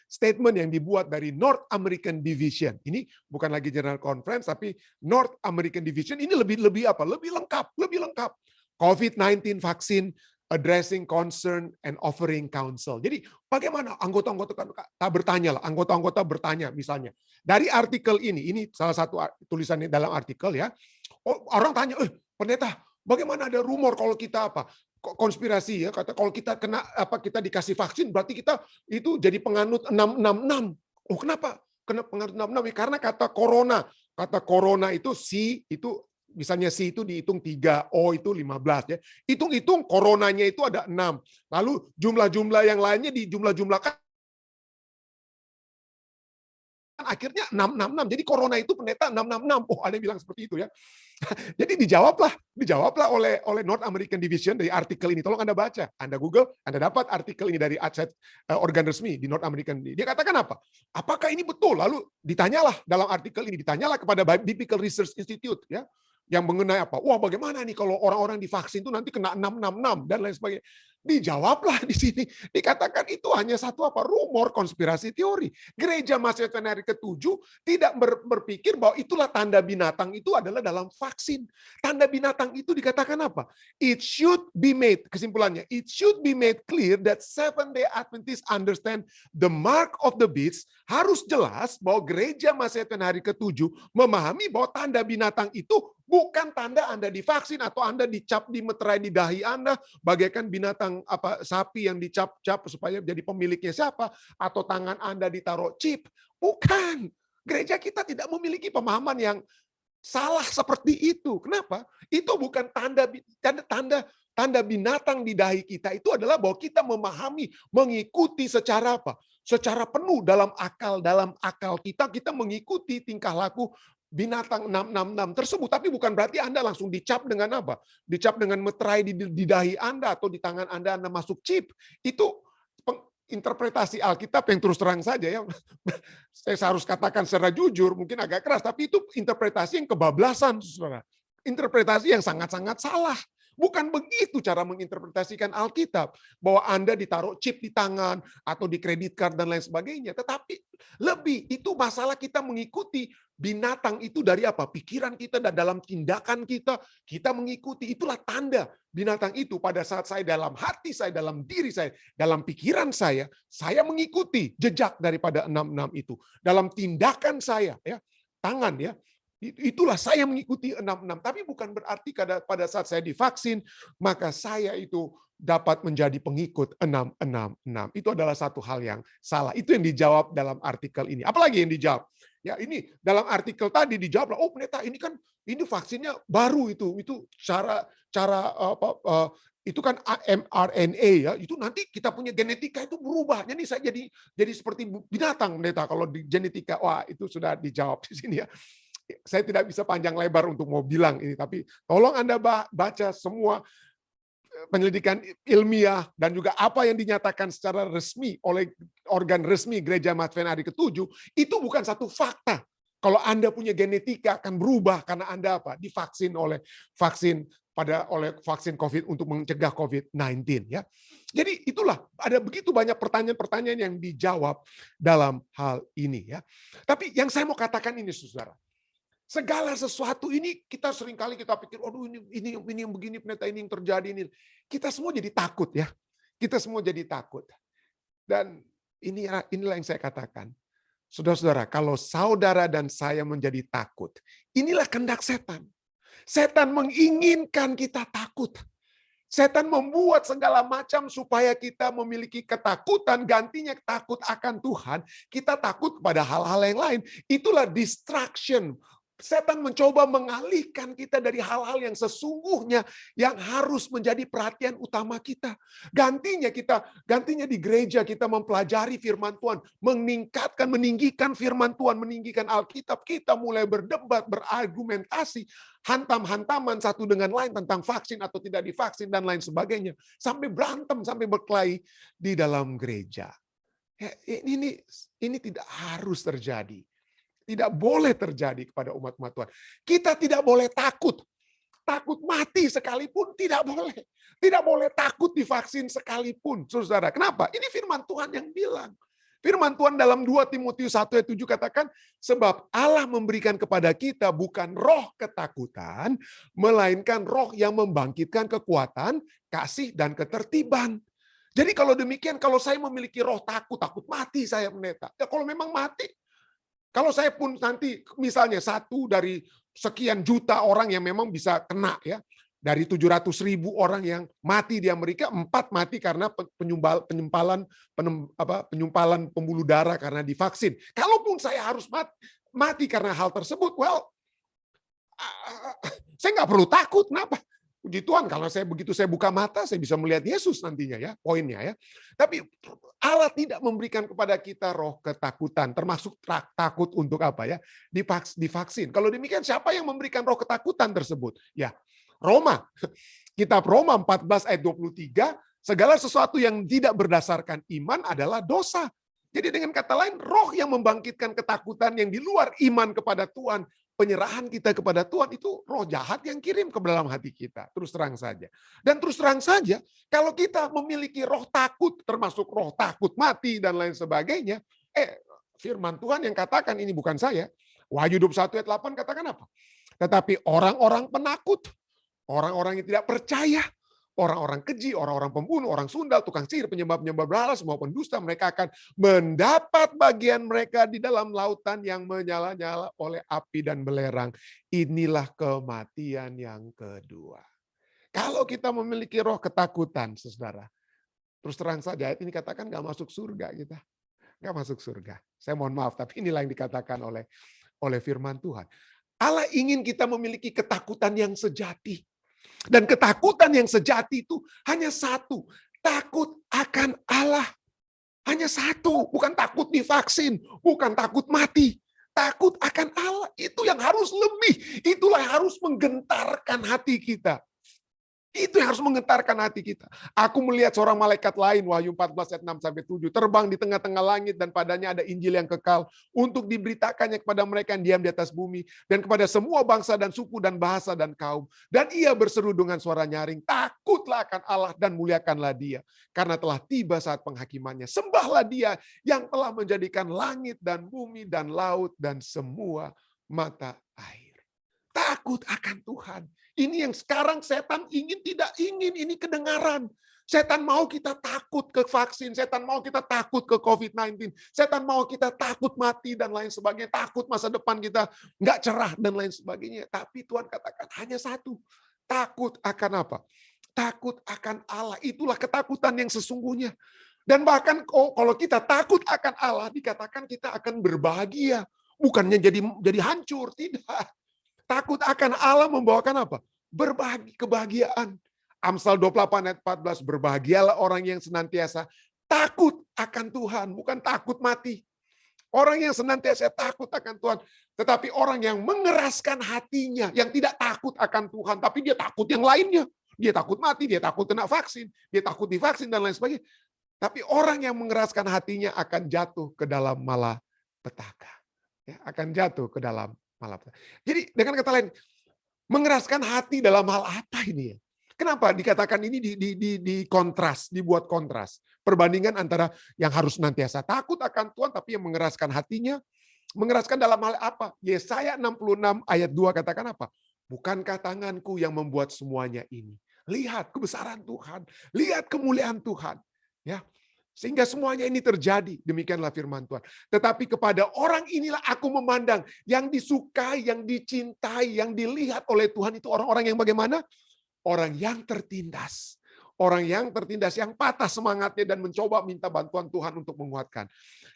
statement yang dibuat dari North American Division. Ini bukan lagi General Conference, tapi North American Division. Ini lebih lengkap. COVID-19 vaksin, addressing concern and offering counsel. Jadi bagaimana anggota-anggota bertanya misalnya. Dari artikel ini salah satu tulisan dalam artikel ya. Orang tanya, pendeta, bagaimana ada rumor kalau kita konspirasi ya, kata kalau kita kita dikasih vaksin berarti kita itu jadi penganut 666. Kenapa? Kena penganut 666 karena kata corona itu itu misalnya C itu dihitung 3, O itu 15 ya. Hitung-hitung coronanya itu ada 6. Lalu jumlah-jumlah yang lainnya di jumlah-jumlahkan akhirnya 666. Jadi corona itu pendeta 666. Oh, ada yang bilang seperti itu ya. Jadi dijawablah oleh North American Division dari artikel ini. Tolong Anda baca, Anda Google, Anda dapat artikel ini dari organ resmi di North American. Dia katakan apa? Apakah ini betul? Lalu ditanyalah dalam artikel ini, ditanyalah kepada Biblical Research Institute ya, yang mengenai apa? Wah, bagaimana nih kalau orang-orang divaksin itu nanti kena 666 dan lain sebagainya. Dijawablah di sini, dikatakan itu hanya satu rumor, konspirasi teori. Gereja Mahasiswa Tuhan hari ke-7 tidak berpikir bahwa itulah tanda binatang itu adalah dalam vaksin. Tanda binatang itu dikatakan apa? It should be made, kesimpulannya, it should be made clear that Seventh-day Adventists understand the mark of the beast. Harus jelas bahwa gereja Mahasiswa Tuhan hari ke-7 memahami bahwa tanda binatang itu bukan tanda Anda divaksin atau Anda dicap di meterai di dahi Anda bagaikan binatang sapi yang dicap-cap supaya jadi pemiliknya siapa, atau tangan Anda ditaruh chip. Bukan. Gereja kita tidak memiliki pemahaman yang salah seperti itu. Kenapa? Itu bukan tanda binatang di dahi kita. Itu adalah bahwa kita memahami, mengikuti secara apa? Secara penuh dalam akal kita mengikuti tingkah laku binatang 666 tersebut, tapi bukan berarti Anda langsung dicap dengan apa? Dicap dengan meterai di dahi Anda atau di tangan Anda masuk chip. Itu interpretasi Alkitab yang terus terang saja ya. Saya harus katakan secara jujur, mungkin agak keras, tapi itu interpretasi yang kebablasan, Saudara. Interpretasi yang sangat-sangat salah. Bukan begitu cara menginterpretasikan Alkitab, bahwa Anda ditaruh chip di tangan atau di kredit card dan lain sebagainya. Tetapi lebih itu masalah kita mengikuti binatang itu dari apa? Pikiran kita dan dalam tindakan kita mengikuti. Itulah tanda binatang itu pada saat saya dalam hati saya, dalam diri saya, dalam pikiran saya mengikuti jejak daripada 66 itu. Dalam tindakan saya, ya, tangan ya, itulah saya mengikuti 66. Tapi bukan berarti pada saat saya divaksin, maka saya itu dapat menjadi pengikut 666. Itu adalah satu hal yang salah. Itu yang dijawab dalam artikel ini. Apalagi yang dijawab? Ya, ini dalam artikel tadi dijawab, oh pendeta ini kan ini vaksinnya baru itu cara itu kan mRNA ya, itu nanti kita punya genetika itu berubah. Jadi saya jadi seperti binatang pendeta kalau di genetika. Wah, itu sudah dijawab di sini ya. Saya tidak bisa panjang lebar untuk mau bilang ini, tapi tolong Anda baca semua penyelidikan ilmiah dan juga apa yang dinyatakan secara resmi oleh organ resmi Gereja Mahasiswa hari ke-7, itu bukan satu fakta. Kalau Anda punya genetika akan berubah karena Anda divaksin oleh vaksin COVID untuk mencegah COVID-19 ya. Jadi itulah ada begitu banyak pertanyaan-pertanyaan yang dijawab dalam hal ini ya. Tapi yang saya mau katakan ini Saudara, segala sesuatu ini kita seringkali kita pikir, aduh ini yang begini pendeta, ini yang terjadi ini. Kita semua jadi takut ya. Kita semua jadi takut. Dan inilah yang saya katakan. Saudara-saudara, kalau saudara dan saya menjadi takut, inilah kehendak setan. Setan menginginkan kita takut. Setan membuat segala macam supaya kita memiliki ketakutan, gantinya takut akan Tuhan, kita takut kepada hal-hal yang lain. Itulah distraction. Setan mencoba mengalihkan kita dari hal-hal yang sesungguhnya yang harus menjadi perhatian utama kita. Gantinya di gereja kita mempelajari firman Tuhan, meninggikan firman Tuhan, meninggikan Alkitab, kita mulai berdebat, berargumentasi, hantam-hantaman satu dengan lain tentang vaksin atau tidak divaksin dan lain sebagainya, sampai berantem, sampai berkelahi di dalam gereja. Ini tidak harus terjadi. Tidak boleh terjadi kepada umat-umat Tuhan. Kita tidak boleh takut. Takut mati sekalipun tidak boleh. Tidak boleh takut divaksin sekalipun. Saudara, kenapa? Ini firman Tuhan yang bilang. Firman Tuhan dalam 2 Timotius 1 ayat 7 katakan, sebab Allah memberikan kepada kita bukan roh ketakutan, melainkan roh yang membangkitkan kekuatan, kasih, dan ketertiban. Jadi kalau demikian, kalau saya memiliki roh takut mati saya pendeta. Ya kalau memang mati, kalau saya pun nanti misalnya satu dari sekian juta orang yang memang bisa kena ya, dari 700.000 orang yang mati di Amerika, 4 mati karena penyumpalan pembuluh darah karena divaksin. Kalaupun saya harus mati karena hal tersebut, well, saya nggak perlu takut. Kenapa? Puji Tuhan kalau begitu saya buka mata, saya bisa melihat Yesus nantinya ya, poinnya ya. Tapi Allah tidak memberikan kepada kita roh ketakutan, termasuk takut untuk apa ya? Divaksin. Kalau demikian siapa yang memberikan roh ketakutan tersebut? Ya, Roma. Kitab Roma 14 ayat 23, segala sesuatu yang tidak berdasarkan iman adalah dosa. Jadi dengan kata lain, roh yang membangkitkan ketakutan yang di luar iman kepada Tuhan, penyerahan kita kepada Tuhan itu roh jahat yang kirim ke dalam hati kita. Terus terang saja. Dan terus terang saja, kalau kita memiliki roh takut, termasuk roh takut mati dan lain sebagainya, firman Tuhan yang katakan, ini bukan saya. Wahyu 21 ayat 8 katakan apa? Tetapi orang-orang penakut, orang-orang yang tidak percaya, orang-orang keji, orang-orang pembunuh, orang sundal, tukang sihir, penyembah-penyembah berhala, semua pendusta, mereka akan mendapat bagian mereka di dalam lautan yang menyala-nyala oleh api dan belerang. Inilah kematian yang kedua. Kalau kita memiliki roh ketakutan, saudara, terus terang saja, ayat ini katakan nggak masuk surga kita. Nggak masuk surga. Saya mohon maaf, tapi inilah yang dikatakan oleh firman Tuhan. Allah ingin kita memiliki ketakutan yang sejati. Dan ketakutan yang sejati itu hanya satu, takut akan Allah. Hanya satu, bukan takut divaksin, bukan takut mati. Takut akan Allah, itu yang harus lebih. Itulah yang harus menggentarkan hati kita. Itu yang harus menggetarkan hati kita. Aku melihat seorang malaikat lain, Wahyu 14 ayat 6-7, terbang di tengah-tengah langit dan padanya ada Injil yang kekal untuk diberitakannya kepada mereka yang diam di atas bumi dan kepada semua bangsa dan suku dan bahasa dan kaum. Dan ia berseru dengan suara nyaring, takutlah akan Allah dan muliakanlah Dia, karena telah tiba saat penghakimannya. Sembahlah Dia yang telah menjadikan langit dan bumi dan laut dan semua mata air. Takut akan Tuhan. Ini yang sekarang setan tidak ingin, ini kedengaran. Setan mau kita takut ke vaksin, setan mau kita takut ke COVID-19, setan mau kita takut mati dan lain sebagainya, takut masa depan kita nggak cerah dan lain sebagainya. Tapi Tuhan katakan hanya satu, takut akan apa? Takut akan Allah, itulah ketakutan yang sesungguhnya. Dan bahkan kalau kita takut akan Allah, dikatakan kita akan berbahagia. Bukannya jadi hancur, tidak. Takut akan Allah membawakan apa? Kebahagiaan. Amsal 28 ayat 14, berbahagialah orang yang senantiasa takut akan Tuhan, bukan takut mati. Orang yang senantiasa takut akan Tuhan, tetapi orang yang mengeraskan hatinya, yang tidak takut akan Tuhan, tapi dia takut yang lainnya. Dia takut mati, dia takut kena vaksin, dia takut divaksin dan lain sebagainya. Tapi orang yang mengeraskan hatinya akan jatuh ke dalam malapetaka. Ya, akan jatuh ke dalam malapetaka. Jadi dengan kata lain, mengeraskan hati dalam hal apa ini ya? Kenapa dikatakan ini dibuat kontras. Perbandingan antara yang harus nantiasa takut akan Tuhan, tapi yang mengeraskan hatinya, mengeraskan dalam hal apa? Yesaya 66 ayat 2 katakan apa? Bukankah tanganku yang membuat semuanya ini? Lihat kebesaran Tuhan, lihat kemuliaan Tuhan. Ya, sehingga semuanya ini terjadi. Demikianlah firman Tuhan. Tetapi kepada orang inilah aku memandang. Yang disukai, yang dicintai, yang dilihat oleh Tuhan itu orang-orang yang bagaimana? Orang yang tertindas. Orang yang tertindas, yang patah semangatnya dan mencoba minta bantuan Tuhan untuk menguatkan.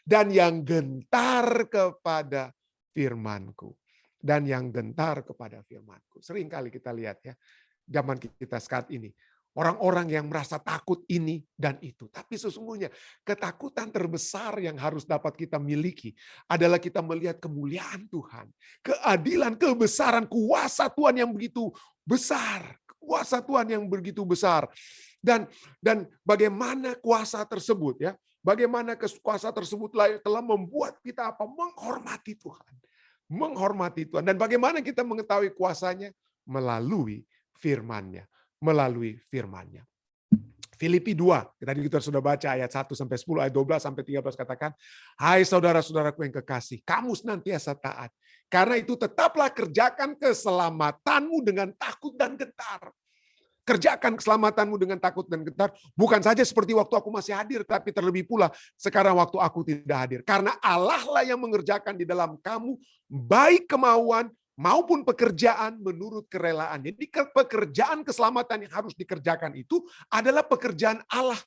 Dan yang gentar kepada firman-Ku. Dan yang gentar kepada firman-Ku. Sering kali kita lihat ya, zaman kita saat ini. Orang-orang yang merasa takut ini dan itu. Tapi sesungguhnya ketakutan terbesar yang harus dapat kita miliki adalah kita melihat kemuliaan Tuhan. Keadilan, kebesaran, kuasa Tuhan yang begitu besar. Kuasa Tuhan yang begitu besar. Dan bagaimana kuasa tersebut ya. Bagaimana kuasa tersebut telah membuat kita apa? Menghormati Tuhan. Menghormati Tuhan. Dan bagaimana kita mengetahui kuasanya? Melalui firman-Nya. Melalui firman-Nya. Filipi 2, tadi kita sudah baca ayat 1-10, ayat 12-13 katakan, hai saudara-saudaraku yang kekasih, kamu senantiasa taat. Karena itu tetaplah kerjakan keselamatanmu dengan takut dan gentar. Kerjakan keselamatanmu dengan takut dan gentar, bukan saja seperti waktu aku masih hadir, tapi terlebih pula sekarang waktu aku tidak hadir. Karena Allah lah yang mengerjakan di dalam kamu, baik kemauan, maupun pekerjaan menurut kerelaan. Jadi pekerjaan keselamatan yang harus dikerjakan itu adalah pekerjaan Allah.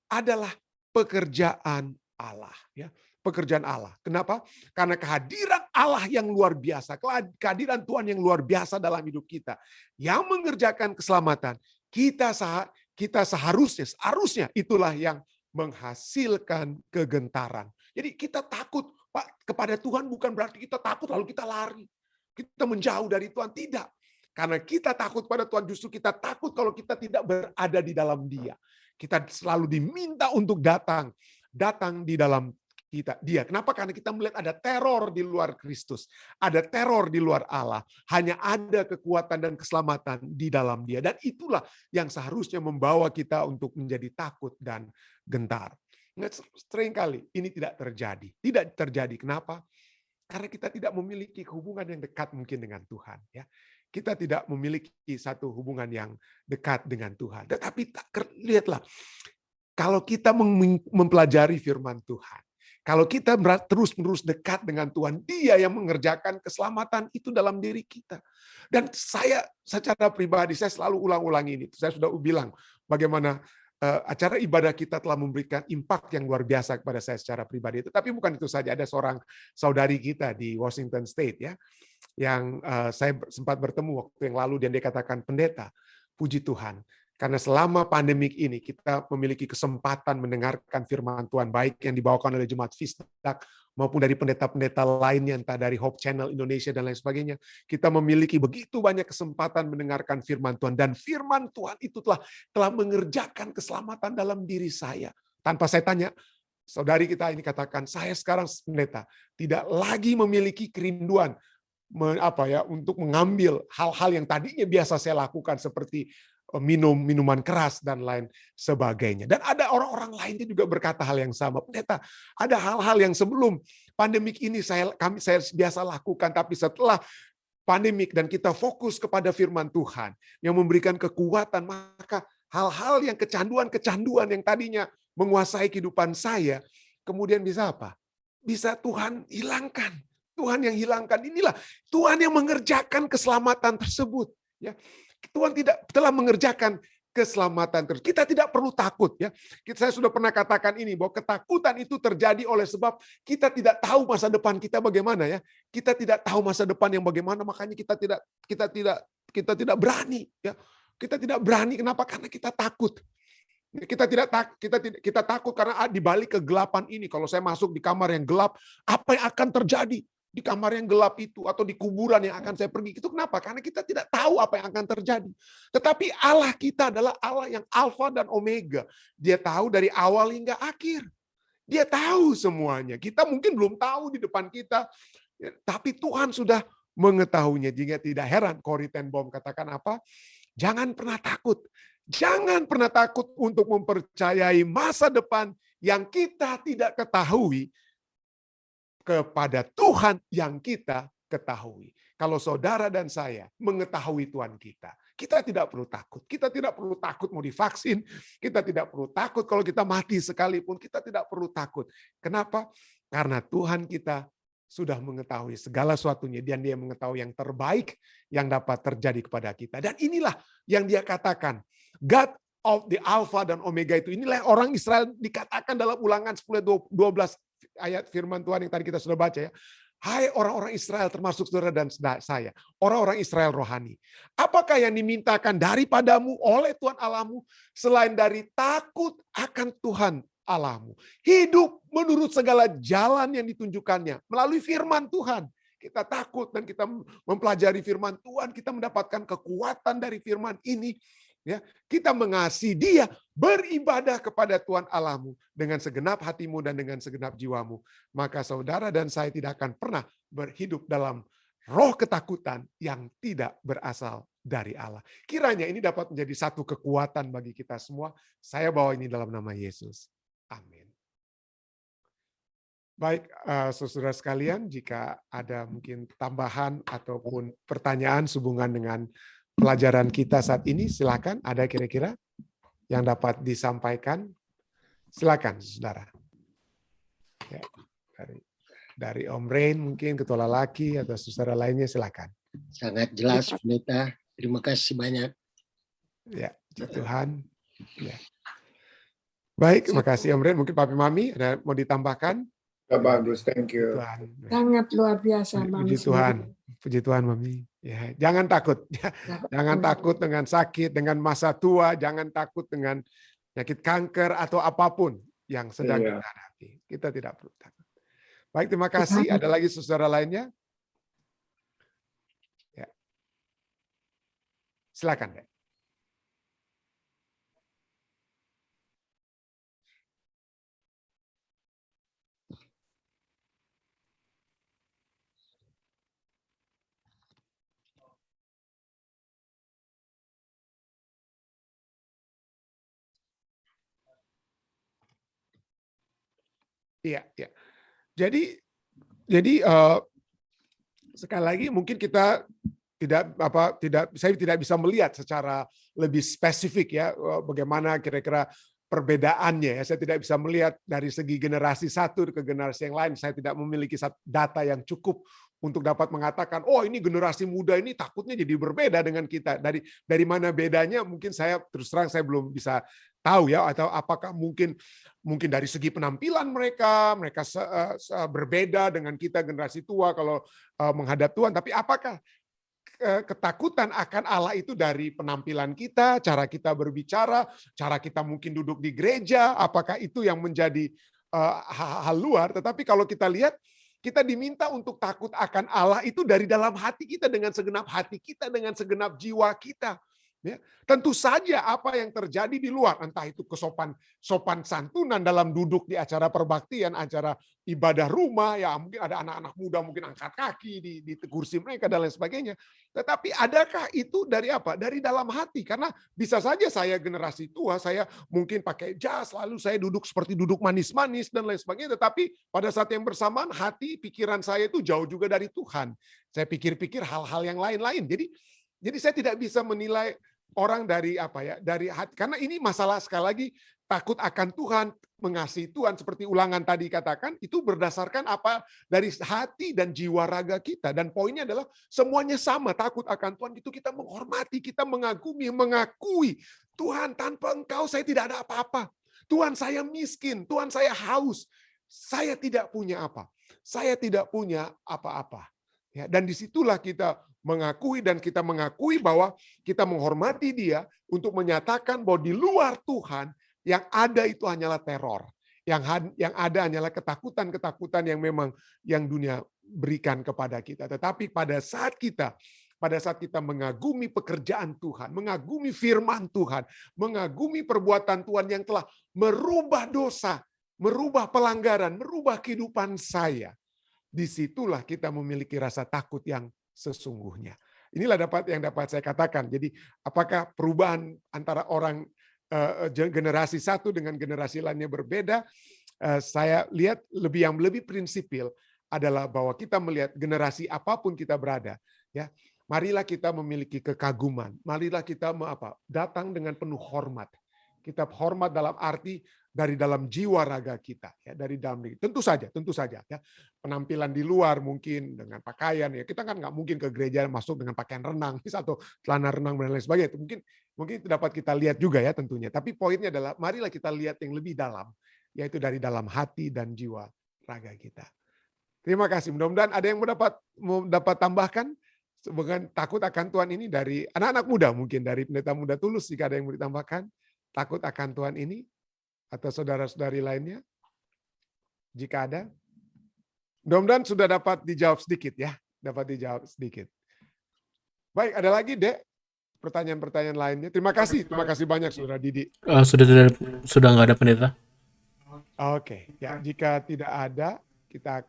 Adalah pekerjaan Allah. Ya. pekerjaan Allah. Kenapa? Karena kehadiran Allah yang luar biasa, kehadiran Tuhan yang luar biasa dalam hidup kita, yang mengerjakan keselamatan, kita seharusnya itulah yang menghasilkan kegentaran. Jadi kita takut Pak kepada Tuhan bukan berarti kita takut lalu kita lari. Kita menjauh dari Tuhan, tidak. Karena kita takut pada Tuhan, justru kita takut kalau kita tidak berada di dalam Dia. Kita selalu diminta untuk datang di dalam Dia. Kenapa? Karena kita melihat ada teror di luar Kristus, ada teror di luar Allah. Hanya ada kekuatan dan keselamatan di dalam Dia. Dan itulah yang seharusnya membawa kita untuk menjadi takut dan gentar. Seringkali ini tidak terjadi. Tidak terjadi. Kenapa? Karena kita tidak memiliki hubungan yang dekat mungkin dengan Tuhan. Ya. Kita tidak memiliki satu hubungan yang dekat dengan Tuhan. Tetapi lihatlah, kalau kita mempelajari firman Tuhan, kalau kita terus-menerus dekat dengan Tuhan, Dia yang mengerjakan keselamatan itu dalam diri kita. Dan saya secara pribadi, saya selalu ulang-ulang ini. Saya sudah bilang bagaimana acara ibadah kita telah memberikan impact yang luar biasa kepada saya secara pribadi. Tetapi bukan itu saja, ada seorang saudari kita di Washington State ya, yang saya sempat bertemu waktu yang lalu dan dia katakan, pendeta, puji Tuhan. Karena selama pandemik ini kita memiliki kesempatan mendengarkan firman Tuhan, baik yang dibawakan oleh Jemaat Fisdak maupun dari pendeta-pendeta lainnya, entah dari Hope Channel Indonesia dan lain sebagainya. Kita memiliki begitu banyak kesempatan mendengarkan firman Tuhan. Dan firman Tuhan itu telah mengerjakan keselamatan dalam diri saya. Tanpa saya tanya, saudari kita ini katakan, saya sekarang pendeta tidak lagi memiliki kerinduan untuk mengambil hal-hal yang tadinya biasa saya lakukan seperti minuman keras dan lain sebagainya. Dan ada orang-orang lainnya juga berkata hal yang sama. Pendeta, ada hal-hal yang sebelum pandemik ini saya biasa lakukan, tapi setelah pandemik dan kita fokus kepada firman Tuhan yang memberikan kekuatan, maka hal-hal yang kecanduan yang tadinya menguasai kehidupan saya, kemudian bisa apa? Bisa Tuhan hilangkan. Tuhan yang hilangkan. Inilah Tuhan yang mengerjakan keselamatan tersebut. Ya, Tuhan telah mengerjakan keselamatan terus. Kita tidak perlu takut ya. Saya sudah pernah katakan ini bahwa ketakutan itu terjadi oleh sebab kita tidak tahu masa depan kita bagaimana ya. Kita tidak tahu masa depan yang bagaimana, makanya kita tidak berani ya. Kita tidak berani, kenapa? Karena kita takut. Kita takut karena di balik kegelapan ini, kalau saya masuk di kamar yang gelap, apa yang akan terjadi di kamar yang gelap itu atau di kuburan yang akan saya pergi? Itu kenapa? Karena kita tidak tahu apa yang akan terjadi. Tetapi Allah kita adalah Allah yang Alfa dan Omega. Dia tahu dari awal hingga akhir. Dia tahu semuanya. Kita mungkin belum tahu di depan kita, tapi Tuhan sudah mengetahuinya. Jika tidak heran, Corrie ten Boom katakan apa? Jangan pernah takut. Jangan pernah takut untuk mempercayai masa depan yang kita tidak ketahui kepada Tuhan yang kita ketahui. Kalau saudara dan saya mengetahui Tuhan kita, kita tidak perlu takut. Kita tidak perlu takut mau divaksin, kita tidak perlu takut kalau kita mati sekalipun, kita tidak perlu takut. Kenapa? Karena Tuhan kita sudah mengetahui segala sesuatunya dan Dia mengetahui yang terbaik yang dapat terjadi kepada kita. Dan inilah yang Dia katakan, God of the Alpha dan Omega itu. Inilah orang Israel dikatakan dalam Ulangan 10:12 ayat firman Tuhan yang tadi kita sudah baca ya. Hai orang-orang Israel, termasuk saudara dan saya, orang-orang Israel rohani. Apakah yang dimintakan daripadamu oleh Tuhan Allahmu selain dari takut akan Tuhan Allahmu? Hidup menurut segala jalan yang ditunjukkannya melalui firman Tuhan. Kita takut dan kita mempelajari firman Tuhan, kita mendapatkan kekuatan dari firman ini. Ya, kita mengasihi Dia, beribadah kepada Tuhan Allahmu dengan segenap hatimu dan dengan segenap jiwamu. Maka saudara dan saya tidak akan pernah berhidup dalam roh ketakutan yang tidak berasal dari Allah. Kiranya ini dapat menjadi satu kekuatan bagi kita semua. Saya bawa ini dalam nama Yesus. Amin. Baik, saudara sekalian, jika ada mungkin tambahan ataupun pertanyaan sehubungan dengan pelajaran kita saat ini, silakan. Ada kira-kira yang dapat disampaikan? Silakan, saudara. Ya, dari Om Rain mungkin, ketua lelaki atau saudara lainnya, silakan. Sangat jelas, Pendeta. Terima kasih banyak. Ya, Tuhan. Ya. Baik, terima kasih Om Rain. Mungkin Papi Mami ada mau ditambahkan? Bagus, thank you. Tuhan. Sangat luar biasa, Bang. Puji Tuhan. Puji Tuhan, Mami. Ya, jangan takut. Jangan takut dengan sakit, dengan masa tua, jangan takut dengan penyakit kanker atau apapun yang sedang Iya. kita hadapi. Kita tidak perlu takut. Baik, terima kasih. Ada lagi saudara lainnya? Ya. Silakan, Dek. Iya, iya. Jadi sekali lagi mungkin kita saya tidak bisa melihat secara lebih spesifik ya bagaimana kira-kira perbedaannya ya. Saya tidak bisa melihat dari segi generasi satu ke generasi yang lain. Saya tidak memiliki data yang cukup untuk dapat mengatakan, oh ini generasi muda ini takutnya jadi berbeda dengan kita. Dari mana bedanya? Mungkin saya terus terang saya belum bisa tahu ya, atau apakah mungkin dari segi penampilan mereka berbeda dengan kita generasi tua kalau menghadap Tuhan. Tapi apakah ketakutan akan Allah itu dari penampilan kita, cara kita berbicara, cara kita mungkin duduk di gereja, apakah itu yang menjadi hal luar? Tetapi kalau kita lihat, kita diminta untuk takut akan Allah itu dari dalam hati kita, dengan segenap hati kita, dengan segenap jiwa kita. Ya, tentu saja apa yang terjadi di luar, entah itu sopan santunan dalam duduk di acara perbaktian, acara ibadah rumah, ya mungkin ada anak-anak muda mungkin angkat kaki di kursi mereka dan lain sebagainya. Tetapi adakah itu dari apa? Dari dalam hati. Karena bisa saja saya generasi tua, saya mungkin pakai jas, lalu saya duduk seperti duduk manis-manis dan lain sebagainya. Tetapi pada saat yang bersamaan hati, pikiran saya itu jauh juga dari Tuhan. Saya pikir-pikir hal-hal yang lain-lain. Jadi saya tidak bisa menilai orang dari dari hati, karena ini masalah sekali lagi takut akan Tuhan, mengasihi Tuhan seperti Ulangan tadi katakan, itu berdasarkan apa dari hati dan jiwa raga kita. Dan poinnya adalah semuanya sama, takut akan Tuhan itu kita menghormati, kita mengagumi, mengakui Tuhan, tanpa Engkau saya tidak ada apa-apa. Tuhan saya miskin, Tuhan saya haus, saya tidak punya apa, saya tidak punya apa-apa. Ya, dan disitulah kita mengakui dan kita mengakui bahwa kita menghormati Dia untuk menyatakan bahwa di luar Tuhan yang ada itu hanyalah teror. Yang ada hanyalah ketakutan-ketakutan yang memang yang dunia berikan kepada kita. Tetapi pada saat kita mengagumi pekerjaan Tuhan, mengagumi firman Tuhan, mengagumi perbuatan Tuhan yang telah merubah dosa, merubah pelanggaran, merubah kehidupan saya, disitulah kita memiliki rasa takut yang sesungguhnya. Inilah yang dapat saya katakan. Jadi apakah perubahan antara orang generasi satu dengan generasi lainnya berbeda? Saya lihat yang lebih prinsipil adalah bahwa kita melihat generasi apapun kita berada, ya, marilah kita memiliki kekaguman, marilah kita datang dengan penuh hormat. Kita hormat dalam arti dari dalam jiwa raga kita, ya, dari dalam diri. Tentu saja, ya. Penampilan di luar mungkin dengan pakaian, ya kita kan nggak mungkin ke gereja masuk dengan pakaian renang atau celana renang dan lain sebagainya. Itu mungkin itu dapat kita lihat juga ya tentunya. Tapi poinnya adalah marilah kita lihat yang lebih dalam, yaitu dari dalam hati dan jiwa raga kita. Terima kasih. Mudah-mudahan ada yang mau dapat tambahkan dengan takut akan Tuhan ini dari anak-anak muda, mungkin dari pendeta muda Tulus jika ada yang mau ditambahkan. Takut akan Tuhan ini, atau saudara-saudari lainnya, jika ada. Mudah-mudahan sudah dapat dijawab sedikit ya, Baik, ada lagi Dek pertanyaan-pertanyaan lainnya. Terima kasih banyak Saudara Didi. Sudah nggak ada pendeta. Oke, ya jika tidak ada, kita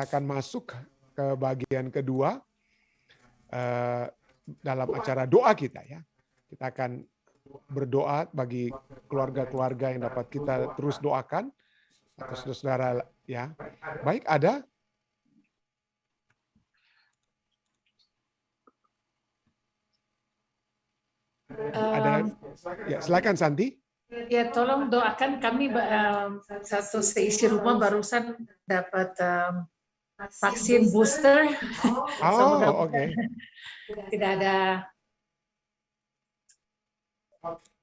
akan masuk ke bagian kedua dalam acara doa kita ya. Kita akan berdoa bagi keluarga-keluarga yang dapat kita terus doakan, atau saudara ya. Baik, ada? Ya, silakan Santi. Ya, tolong doakan kami, satu seisi rumah barusan dapat vaksin booster. Oh, oke. Tidak ada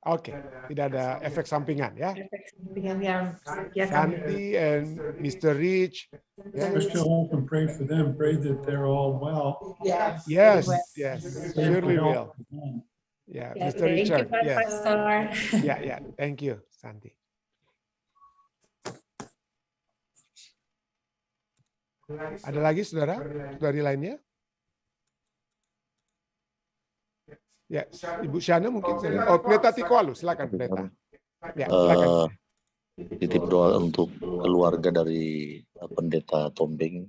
Oke, tidak ada efek sampingan ya. efek sampingan yang ya kami Santi and Mr. Rich. Yeah. Mr. Holcomb, pray for them. Pray that they're all well. yes, Yes, well. yes, Pray for surely will. help for them. Yeah, Ya, Mr. thank you, Richard. Pak Yes. Pastor. Yeah, yeah. Thank you, Santi. Ada lagi saudara? Saudari lainnya? Ya, Ibu Shana mungkin. Oh, Pendeta Tikoalu, silakan Pendeta. Ya, silakan. Titip doa untuk keluarga dari Pendeta Tombeng,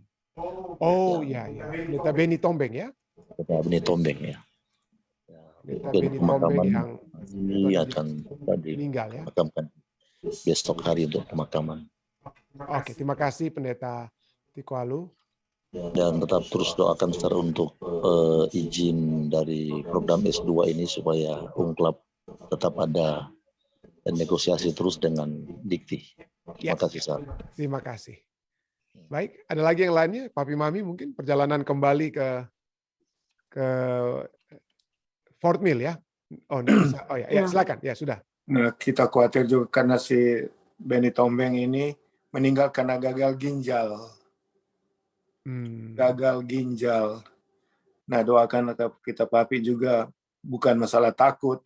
Oh, ya, ya. Pendeta Beni Tombeng ya. Pendeta Beni Tombeng ya. Pendeta Mungkin Beni Tombeng pemakaman yang ini akan meninggal ya. dimakamkan besok hari untuk pemakaman. Oke, terima kasih Pendeta Tikoalu. Dan tetap terus doakan secara untuk izin dari program S2 ini supaya Ungklab tetap ada dan negosiasi terus dengan Dikti. Terima kasih, Sar. Terima kasih. Baik, ada lagi yang lainnya? Papi Mami mungkin perjalanan kembali ke Fort Mill ya? Oh, enggak bisa. Oh ya, ya, silakan. Ya, sudah. Nah, kita khawatir juga karena si Beni Tombeng ini meninggal karena gagal ginjal. Gagal ginjal. Nah, doakan kita Papi juga bukan masalah takut,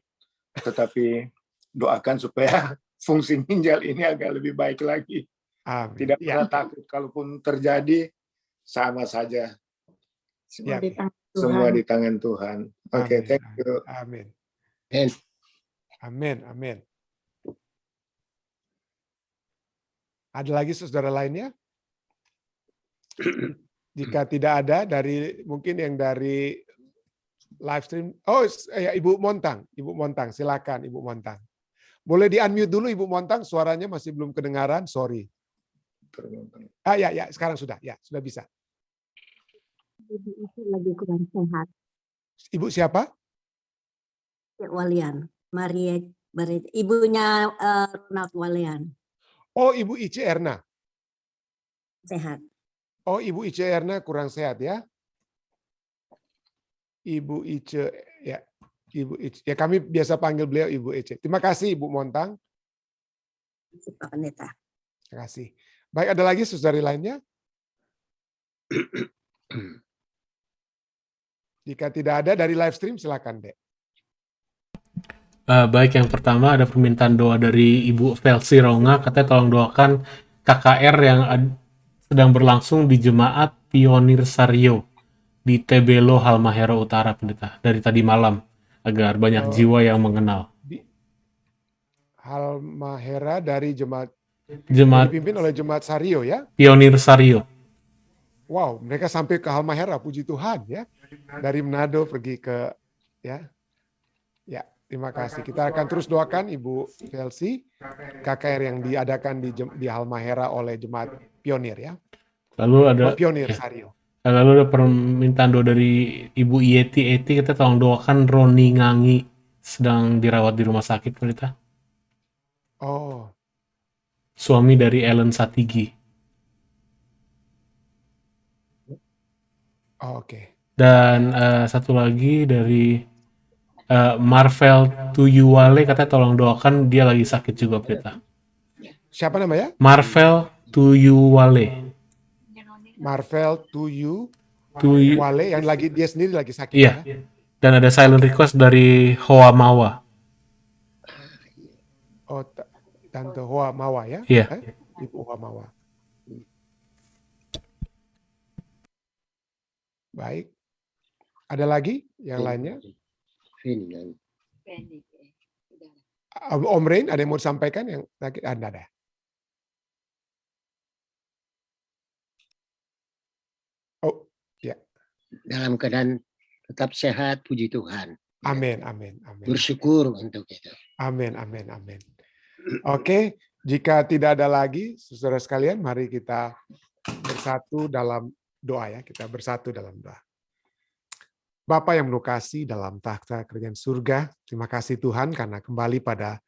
tetapi doakan supaya fungsi ginjal ini agak lebih baik lagi. Amin. Tidak pernah takut, kalaupun terjadi sama saja. Ya. Semua di tangan Tuhan. Oke, thank you. Amin. Amin. Amin, amin. Ada lagi saudara lainnya? Jika tidak ada dari mungkin yang dari live stream. Oh, ya, Ibu Montang, silakan Ibu Montang. Boleh di-unmute dulu Ibu Montang, suaranya masih belum kedengaran, sorry. Ya, sekarang sudah, ya, sudah bisa. Ibu itu lagi kurang sehat. Ibu siapa? Walian, Maria Barret, ibunya Ronald Walian. Oh, Ibu Ice Erna. Sehat. Oh, Ibu Ice Erna kurang sehat ya. Ibu Ice, ya. Ibu Ice. Ya, kami biasa panggil beliau Ibu Ice. Terima kasih Ibu Montang. Pak Pendeta. Terima kasih. Baik, ada lagi saudari lainnya? Jika tidak ada dari live stream, silakan, Dek. Baik, yang pertama ada permintaan doa dari Ibu Velsi Ronga, katanya tolong doakan KKR yang sedang berlangsung di Jemaat Pionir Sario di Tebelo, Halmahera Utara, Pendeta, dari tadi malam, agar banyak jiwa yang mengenal. Halmahera dari Jemaat dipimpin oleh Jemaat Sario ya? Pionir Sario. Wow, mereka sampai ke Halmahera, puji Tuhan ya. Dari Manado pergi ke ya. Ya, terima kasih. Kita akan terus doakan Ibu Velsi, KKR yang diadakan di Halmahera oleh Jemaat Pionir ya. Lalu ada Pionir Sario. Lalu ada permintaan doa dari Ibu Yeti, kita tolong doakan Roni Ngangi sedang dirawat di rumah sakit, Pendeta. Oh. Suami dari Ellen Satigi. Oh, oke. Dan satu lagi dari Marvel Tuyuwale, katanya tolong doakan, dia lagi sakit juga, Pendeta. Siapa namanya? Marvel Tuyuwale. Marvel Tuyuwale yang lagi dia sendiri lagi sakit. Iya. Ya? Dan ada silent request dari Hoa Mawa. Oh, Tante Hoa Mawa ya? Iya. Ibu Hoa Mawa. Baik. Ada lagi yang lainnya? Om Rain, ada yang mau disampaikan yang sakit? Ada. Oh, ya. Dalam keadaan tetap sehat, puji Tuhan. Amin. Bersyukur untuk itu. Amin. Oke, jika tidak ada lagi, saudara sekalian, mari kita bersatu dalam doa ya. Kita bersatu dalam doa. Bapa yang penuh kasih dalam takhta kerajaan surga, terima kasih Tuhan karena kembali pada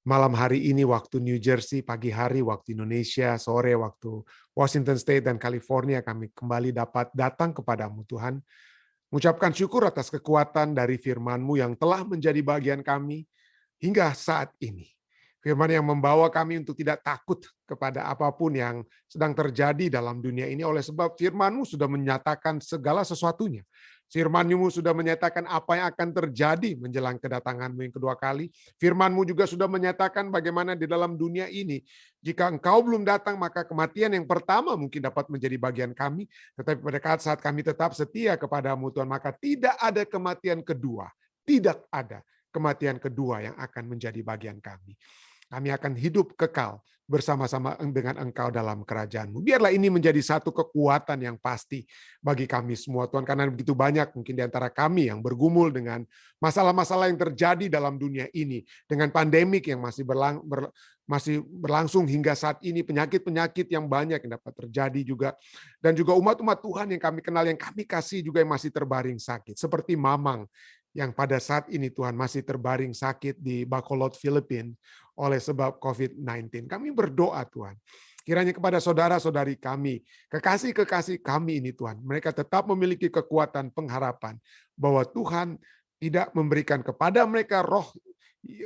malam hari ini waktu New Jersey, pagi hari waktu Indonesia, sore waktu Washington State dan California, kami kembali dapat datang kepadamu Tuhan. Mengucapkan syukur atas kekuatan dari firman-Mu yang telah menjadi bagian kami, hingga saat ini. Firman yang membawa kami untuk tidak takut kepada apapun yang sedang terjadi dalam dunia ini, oleh sebab firman-Mu sudah menyatakan segala sesuatunya. Firman-Mu sudah menyatakan apa yang akan terjadi menjelang kedatangan-Mu yang kedua kali. Firman-Mu juga sudah menyatakan bagaimana di dalam dunia ini, jika Engkau belum datang, maka kematian yang pertama mungkin dapat menjadi bagian kami. Tetapi pada saat kami tetap setia kepada-Mu Tuhan, maka tidak ada kematian kedua. Tidak ada kematian kedua yang akan menjadi bagian kami. Kami akan hidup kekal bersama-sama dengan Engkau dalam kerajaan-Mu. Biarlah ini menjadi satu kekuatan yang pasti bagi kami semua, Tuhan. Karena begitu banyak mungkin di antara kami yang bergumul dengan masalah-masalah yang terjadi dalam dunia ini. Dengan pandemik yang masih berlangsung hingga saat ini. Penyakit-penyakit yang banyak yang dapat terjadi juga. Dan juga umat-umat Tuhan yang kami kenal, yang kami kasih juga yang masih terbaring sakit. Seperti Mamang yang pada saat ini Tuhan masih terbaring sakit di Bacolod, Filipina oleh sebab COVID-19. Kami berdoa Tuhan, kiranya kepada saudara-saudari kami, kekasih-kekasih kami ini Tuhan, mereka tetap memiliki kekuatan pengharapan bahwa Tuhan tidak memberikan kepada mereka roh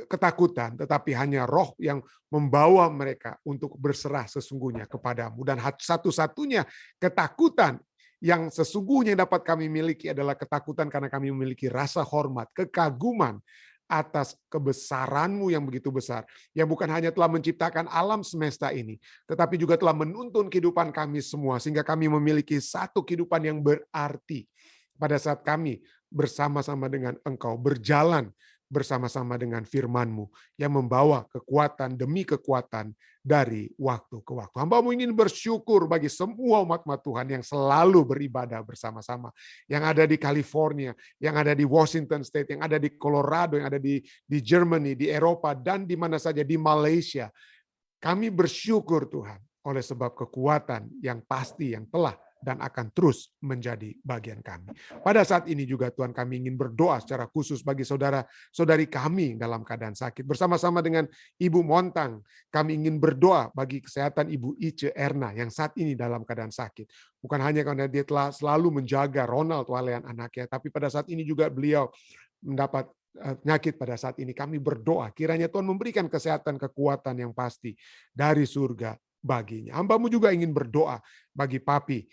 ketakutan, tetapi hanya roh yang membawa mereka untuk berserah sesungguhnya kepadamu. Dan satu-satunya ketakutan yang sesungguhnya dapat kami miliki adalah ketakutan karena kami memiliki rasa hormat, kekaguman atas kebesaran-Mu yang begitu besar, yang bukan hanya telah menciptakan alam semesta ini, tetapi juga telah menuntun kehidupan kami semua, sehingga kami memiliki satu kehidupan yang berarti pada saat kami bersama-sama dengan Engkau, berjalan bersama-sama dengan firman-Mu yang membawa kekuatan demi kekuatan dari waktu ke waktu. Hamba-Mu ingin bersyukur bagi semua umat-umat Tuhan yang selalu beribadah bersama-sama, yang ada di California, yang ada di Washington State, yang ada di Colorado, yang ada di Germany, di Eropa, dan di mana saja, di Malaysia. Kami bersyukur Tuhan oleh sebab kekuatan yang pasti yang telah dan akan terus menjadi bagian kami. Pada saat ini juga Tuhan, kami ingin berdoa secara khusus bagi saudara-saudari kami dalam keadaan sakit. Bersama-sama dengan Ibu Montang, kami ingin berdoa bagi kesehatan Ibu Ice Erna yang saat ini dalam keadaan sakit. Bukan hanya karena dia telah selalu menjaga Ronald Walean anaknya, tapi pada saat ini juga beliau mendapat penyakit pada saat ini. Kami berdoa, kiranya Tuhan memberikan kesehatan, kekuatan yang pasti dari surga baginya. Hamba-Mu juga ingin berdoa bagi papi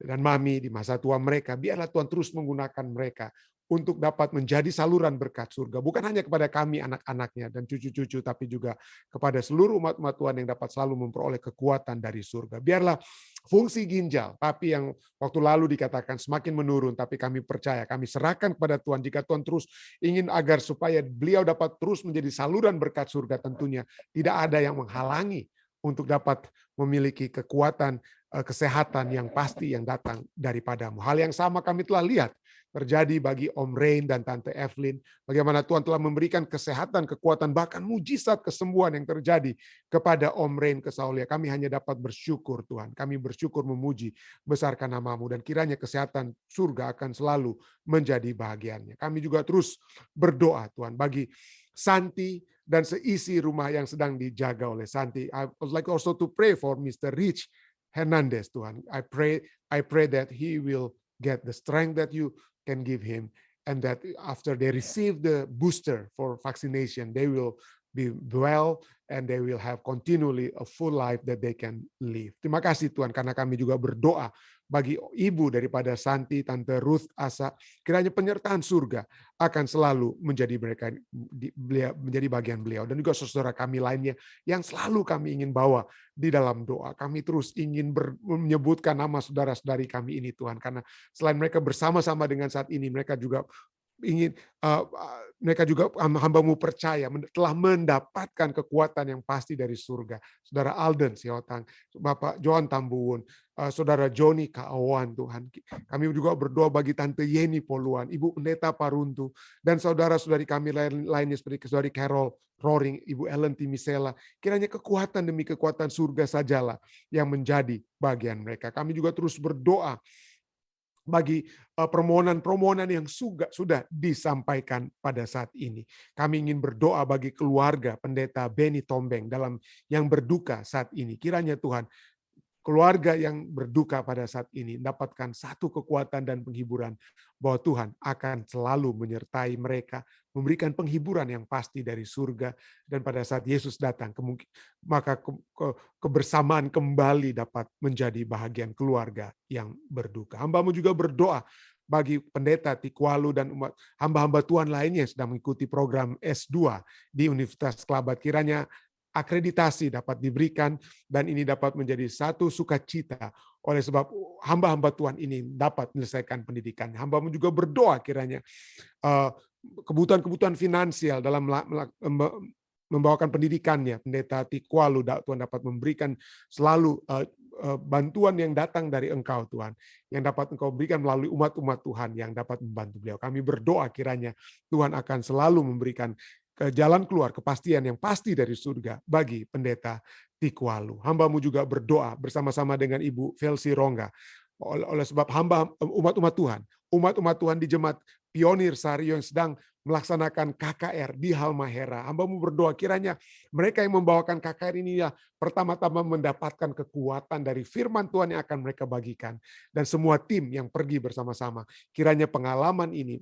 dan mami di masa tua mereka. Biarlah Tuhan terus menggunakan mereka untuk dapat menjadi saluran berkat surga. Bukan hanya kepada kami anak-anaknya dan cucu-cucu, tapi juga kepada seluruh umat-umat Tuhan yang dapat selalu memperoleh kekuatan dari surga. Biarlah fungsi ginjal papi yang waktu lalu dikatakan semakin menurun, tapi kami percaya, kami serahkan kepada Tuhan. Jika Tuhan terus ingin agar supaya beliau dapat terus menjadi saluran berkat surga, tentunya tidak ada yang menghalangi untuk dapat memiliki kekuatan kesehatan yang pasti yang datang daripadamu. Hal yang sama kami telah lihat terjadi bagi Om Rain dan Tante Evelyn. Bagaimana Tuhan telah memberikan kesehatan, kekuatan, bahkan mujizat kesembuhan yang terjadi kepada Om Rain Kesaulia. Kami hanya dapat bersyukur Tuhan. Kami bersyukur memuji besarkan nama-Mu, dan kiranya kesehatan surga akan selalu menjadi bahagiannya. Kami juga terus berdoa Tuhan bagi Santi dan seisi rumah yang sedang dijaga oleh Santi. I would like also to pray for Mr. Rich Hernandez, Tuhan. I pray that he will get the strength that you can give him, and that after they receive the booster for vaccination, they will be well and they will have continually a full life that they can live. Terima kasih Tuhan, karena kami juga berdoa bagi ibu daripada Santi, Tante Ruth Asa, kiranya penyertaan surga akan selalu menjadi menjadi bagian beliau, dan juga saudara kami lainnya yang selalu kami ingin bawa di dalam doa. Kami terus ingin menyebutkan nama saudara-saudari kami ini Tuhan, karena selain mereka bersama-sama dengan saat ini, mereka juga ingin hamba-Mu percaya telah mendapatkan kekuatan yang pasti dari surga. Saudara Alden Siotang, Bapak Johan Tambuwun, Saudara Joni Kaawan, Tuhan. Kami juga berdoa bagi Tante Yeni Poluan, Ibu Pendeta Paruntu, dan saudara-saudari kami lainnya seperti Saudari Carol Roaring, Ibu Ellen Timisela. Kiranya kekuatan demi kekuatan surga sajalah yang menjadi bagian mereka. Kami juga terus berdoa bagi permohonan-permohonan yang sudah disampaikan pada saat ini. Kami ingin berdoa bagi keluarga Pendeta Benny Tombeng yang berduka saat ini. Kiranya Tuhan keluarga yang berduka pada saat ini mendapatkan satu kekuatan dan penghiburan bahwa Tuhan akan selalu menyertai mereka, memberikan penghiburan yang pasti dari surga, dan pada saat Yesus datang, maka kebersamaan kembali dapat menjadi bahagian keluarga yang berduka. Hamba-Mu juga berdoa bagi pendeta Tikwalu dan umat hamba-hamba Tuhan lainnya yang sedang mengikuti program S2 di Universitas Kelabat. Kiranya akreditasi dapat diberikan dan ini dapat menjadi satu sukacita oleh sebab hamba-hamba Tuhan ini dapat menyelesaikan pendidikan. Hamba-Mu juga berdoa kiranya kebutuhan-kebutuhan finansial dalam membawakan pendidikannya, pendeta Tikwalu, Tuhan dapat memberikan selalu bantuan yang datang dari Engkau Tuhan, yang dapat Engkau berikan melalui umat-umat Tuhan yang dapat membantu beliau. Kami berdoa kiranya Tuhan akan selalu memberikan ke jalan keluar, kepastian yang pasti dari surga bagi pendeta Tikwalu. Hamba-Mu juga berdoa bersama-sama dengan Ibu Velsi Rongga oleh sebab umat-umat Tuhan di Jemaat Pionir Sario yang sedang melaksanakan KKR di Halmahera. Hamba-Mu berdoa kiranya mereka yang membawakan KKR ini ya pertama-tama mendapatkan kekuatan dari firman Tuhan yang akan mereka bagikan. Dan semua tim yang pergi bersama-sama, kiranya pengalaman ini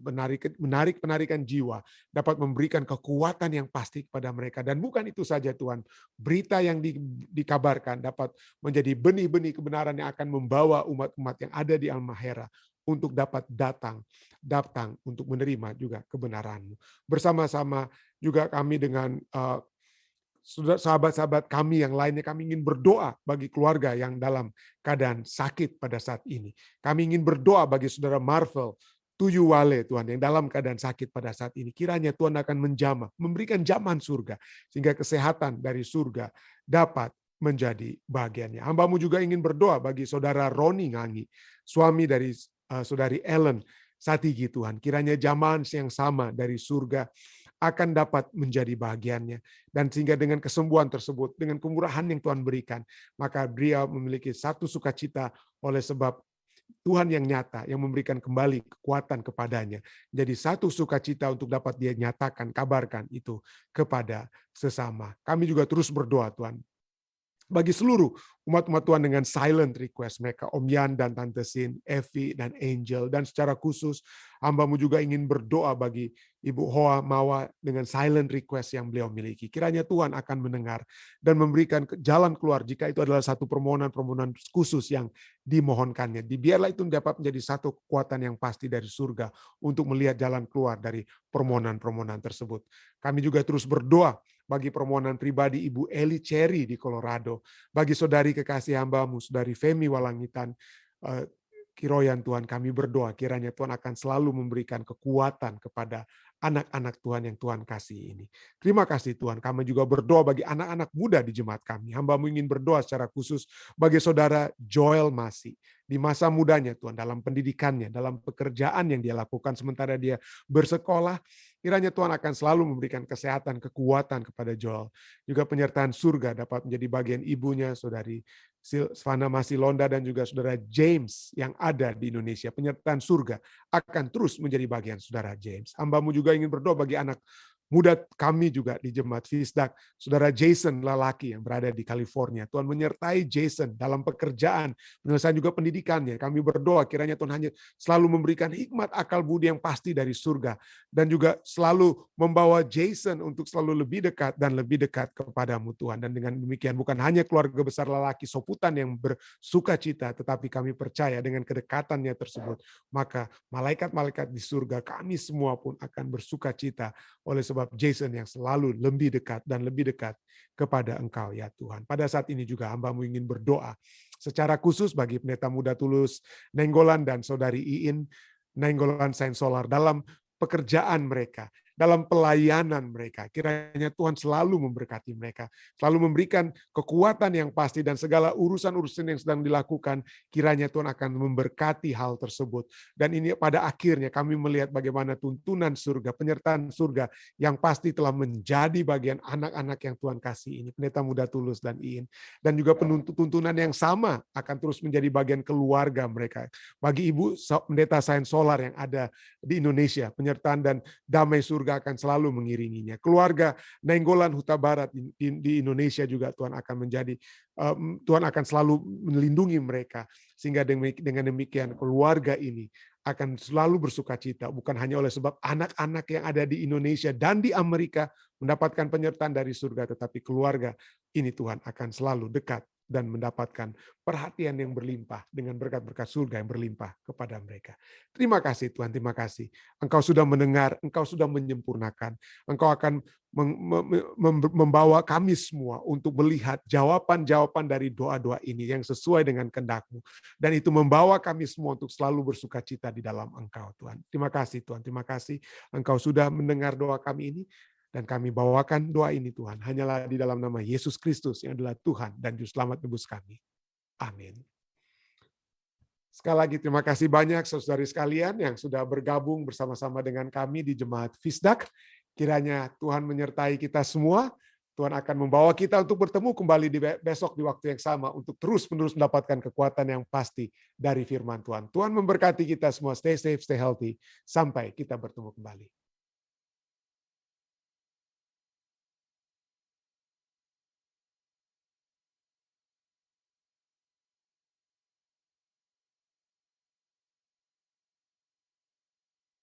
penarikan jiwa dapat memberikan kekuatan yang pasti kepada mereka. Dan bukan itu saja Tuhan, berita yang dikabarkan dapat menjadi benih-benih kebenaran yang akan membawa umat-umat yang ada di Halmahera untuk dapat datang untuk menerima juga kebenaran-Mu. Bersama-sama juga kami dengan sahabat-sahabat kami yang lainnya, kami ingin berdoa bagi keluarga yang dalam keadaan sakit pada saat ini. Kami ingin berdoa bagi saudara Marvel Tuyuwale Tuhan yang dalam keadaan sakit pada saat ini. Kiranya Tuhan akan menjamah, memberikan jaman surga sehingga kesehatan dari surga dapat menjadi bagiannya. Hamba-Mu juga ingin berdoa bagi saudara Roni Ngangi, suami dari saudari Ellen Satigi Tuhan. Kiranya jaman yang sama dari surga akan dapat menjadi bagiannya. Dan sehingga dengan kesembuhan tersebut, dengan kemurahan yang Tuhan berikan, maka dia memiliki satu sukacita oleh sebab Tuhan yang nyata, yang memberikan kembali kekuatan kepadanya. Jadi satu sukacita untuk dapat dia nyatakan, kabarkan itu kepada sesama. Kami juga terus berdoa Tuhan, bagi seluruh umat-umat Tuhan dengan silent request mereka, Om Yan dan Tante Sin, Evi dan Angel, dan secara khusus hamba-Mu juga ingin berdoa bagi Ibu Hoa Mawa dengan silent request yang beliau miliki. Kiranya Tuhan akan mendengar dan memberikan jalan keluar jika itu adalah satu permohonan khusus yang dimohonkannya. Biarlah itu dapat menjadi satu kekuatan yang pasti dari surga untuk melihat jalan keluar dari permohonan-permohonan tersebut. Kami juga terus berdoa bagi permohonan pribadi Ibu Eli Cherry di Colorado, bagi saudari kekasih hamba-Mu, saudari Femi Walangitan, Kiroyan Tuhan, kami berdoa kiranya Tuhan akan selalu memberikan kekuatan kepada anak-anak Tuhan yang Tuhan kasih ini. Terima kasih Tuhan, kami juga berdoa bagi anak-anak muda di jemaat kami. Hamba-Mu ingin berdoa secara khusus bagi saudara Joel Masi, di masa mudanya Tuhan, dalam pendidikannya, dalam pekerjaan yang dia lakukan sementara dia bersekolah. Kiranya Tuhan akan selalu memberikan kesehatan, kekuatan kepada Joel. Juga penyertaan surga dapat menjadi bagian ibunya, saudari Silvana Masilonda, dan juga saudara James yang ada di Indonesia. Penyertaan surga akan terus menjadi bagian saudara James. Hamba-Mu juga ingin berdoa bagi anak muda kami juga di Jemaat Fisdak, saudara Jason lelaki yang berada di California. Tuhan menyertai Jason dalam pekerjaan, penyelesaian juga pendidikannya. Kami berdoa kiranya Tuhan hanya selalu memberikan hikmat akal budi yang pasti dari surga, dan juga selalu membawa Jason untuk selalu lebih dekat dan lebih dekat kepadamu Tuhan. Dan dengan demikian bukan hanya keluarga besar lelaki Soputan yang bersukacita, tetapi kami percaya dengan kedekatannya tersebut, maka malaikat-malaikat di surga kami semua pun akan bersukacita oleh sebab Jason yang selalu lebih dekat dan lebih dekat kepada Engkau ya Tuhan. Pada saat ini juga hamba-Mu ingin berdoa secara khusus bagi pendeta muda Tulus Nenggolan dan saudari Iin Nenggolan Sains Solar dalam pekerjaan mereka, dalam pelayanan mereka. Kiranya Tuhan selalu memberkati mereka, selalu memberikan kekuatan yang pasti, dan segala urusan-urusan yang sedang dilakukan, kiranya Tuhan akan memberkati hal tersebut. Dan ini pada akhirnya kami melihat bagaimana tuntunan surga, penyertaan surga yang pasti telah menjadi bagian anak-anak yang Tuhan kasih ini, pendeta muda Tulus dan Iin. Dan juga tuntunan yang sama akan terus menjadi bagian keluarga mereka. Bagi Ibu pendeta Sains Solar yang ada di Indonesia, penyertaan dan damai surga surga akan selalu mengiringinya. Keluarga Nainggolan Huta Barat di Indonesia juga Tuhan akan menjadi, Tuhan akan selalu melindungi mereka. Sehingga dengan demikian keluarga ini akan selalu bersukacita, bukan hanya oleh sebab anak-anak yang ada di Indonesia dan di Amerika mendapatkan penyertaan dari surga, tetapi keluarga ini Tuhan akan selalu dekat dan mendapatkan perhatian yang berlimpah dengan berkat-berkat surga yang berlimpah kepada mereka. Terima kasih Tuhan, terima kasih. Engkau sudah mendengar, Engkau sudah menyempurnakan. Engkau akan membawa kami semua untuk melihat jawaban-jawaban dari doa-doa ini yang sesuai dengan kehendak-Mu. Dan itu membawa kami semua untuk selalu bersukacita di dalam Engkau Tuhan. Terima kasih Tuhan, terima kasih Engkau sudah mendengar doa kami ini. Dan kami bawakan doa ini Tuhan, hanyalah di dalam nama Yesus Kristus yang adalah Tuhan dan Juru Selamat nebus kami. Amin. Sekali lagi terima kasih banyak saudari sekalian yang sudah bergabung bersama-sama dengan kami di Jemaat Fisdak. Kiranya Tuhan menyertai kita semua. Tuhan akan membawa kita untuk bertemu kembali besok di waktu yang sama untuk terus-menerus mendapatkan kekuatan yang pasti dari firman Tuhan. Tuhan memberkati kita semua. Stay safe, stay healthy. Sampai kita bertemu kembali.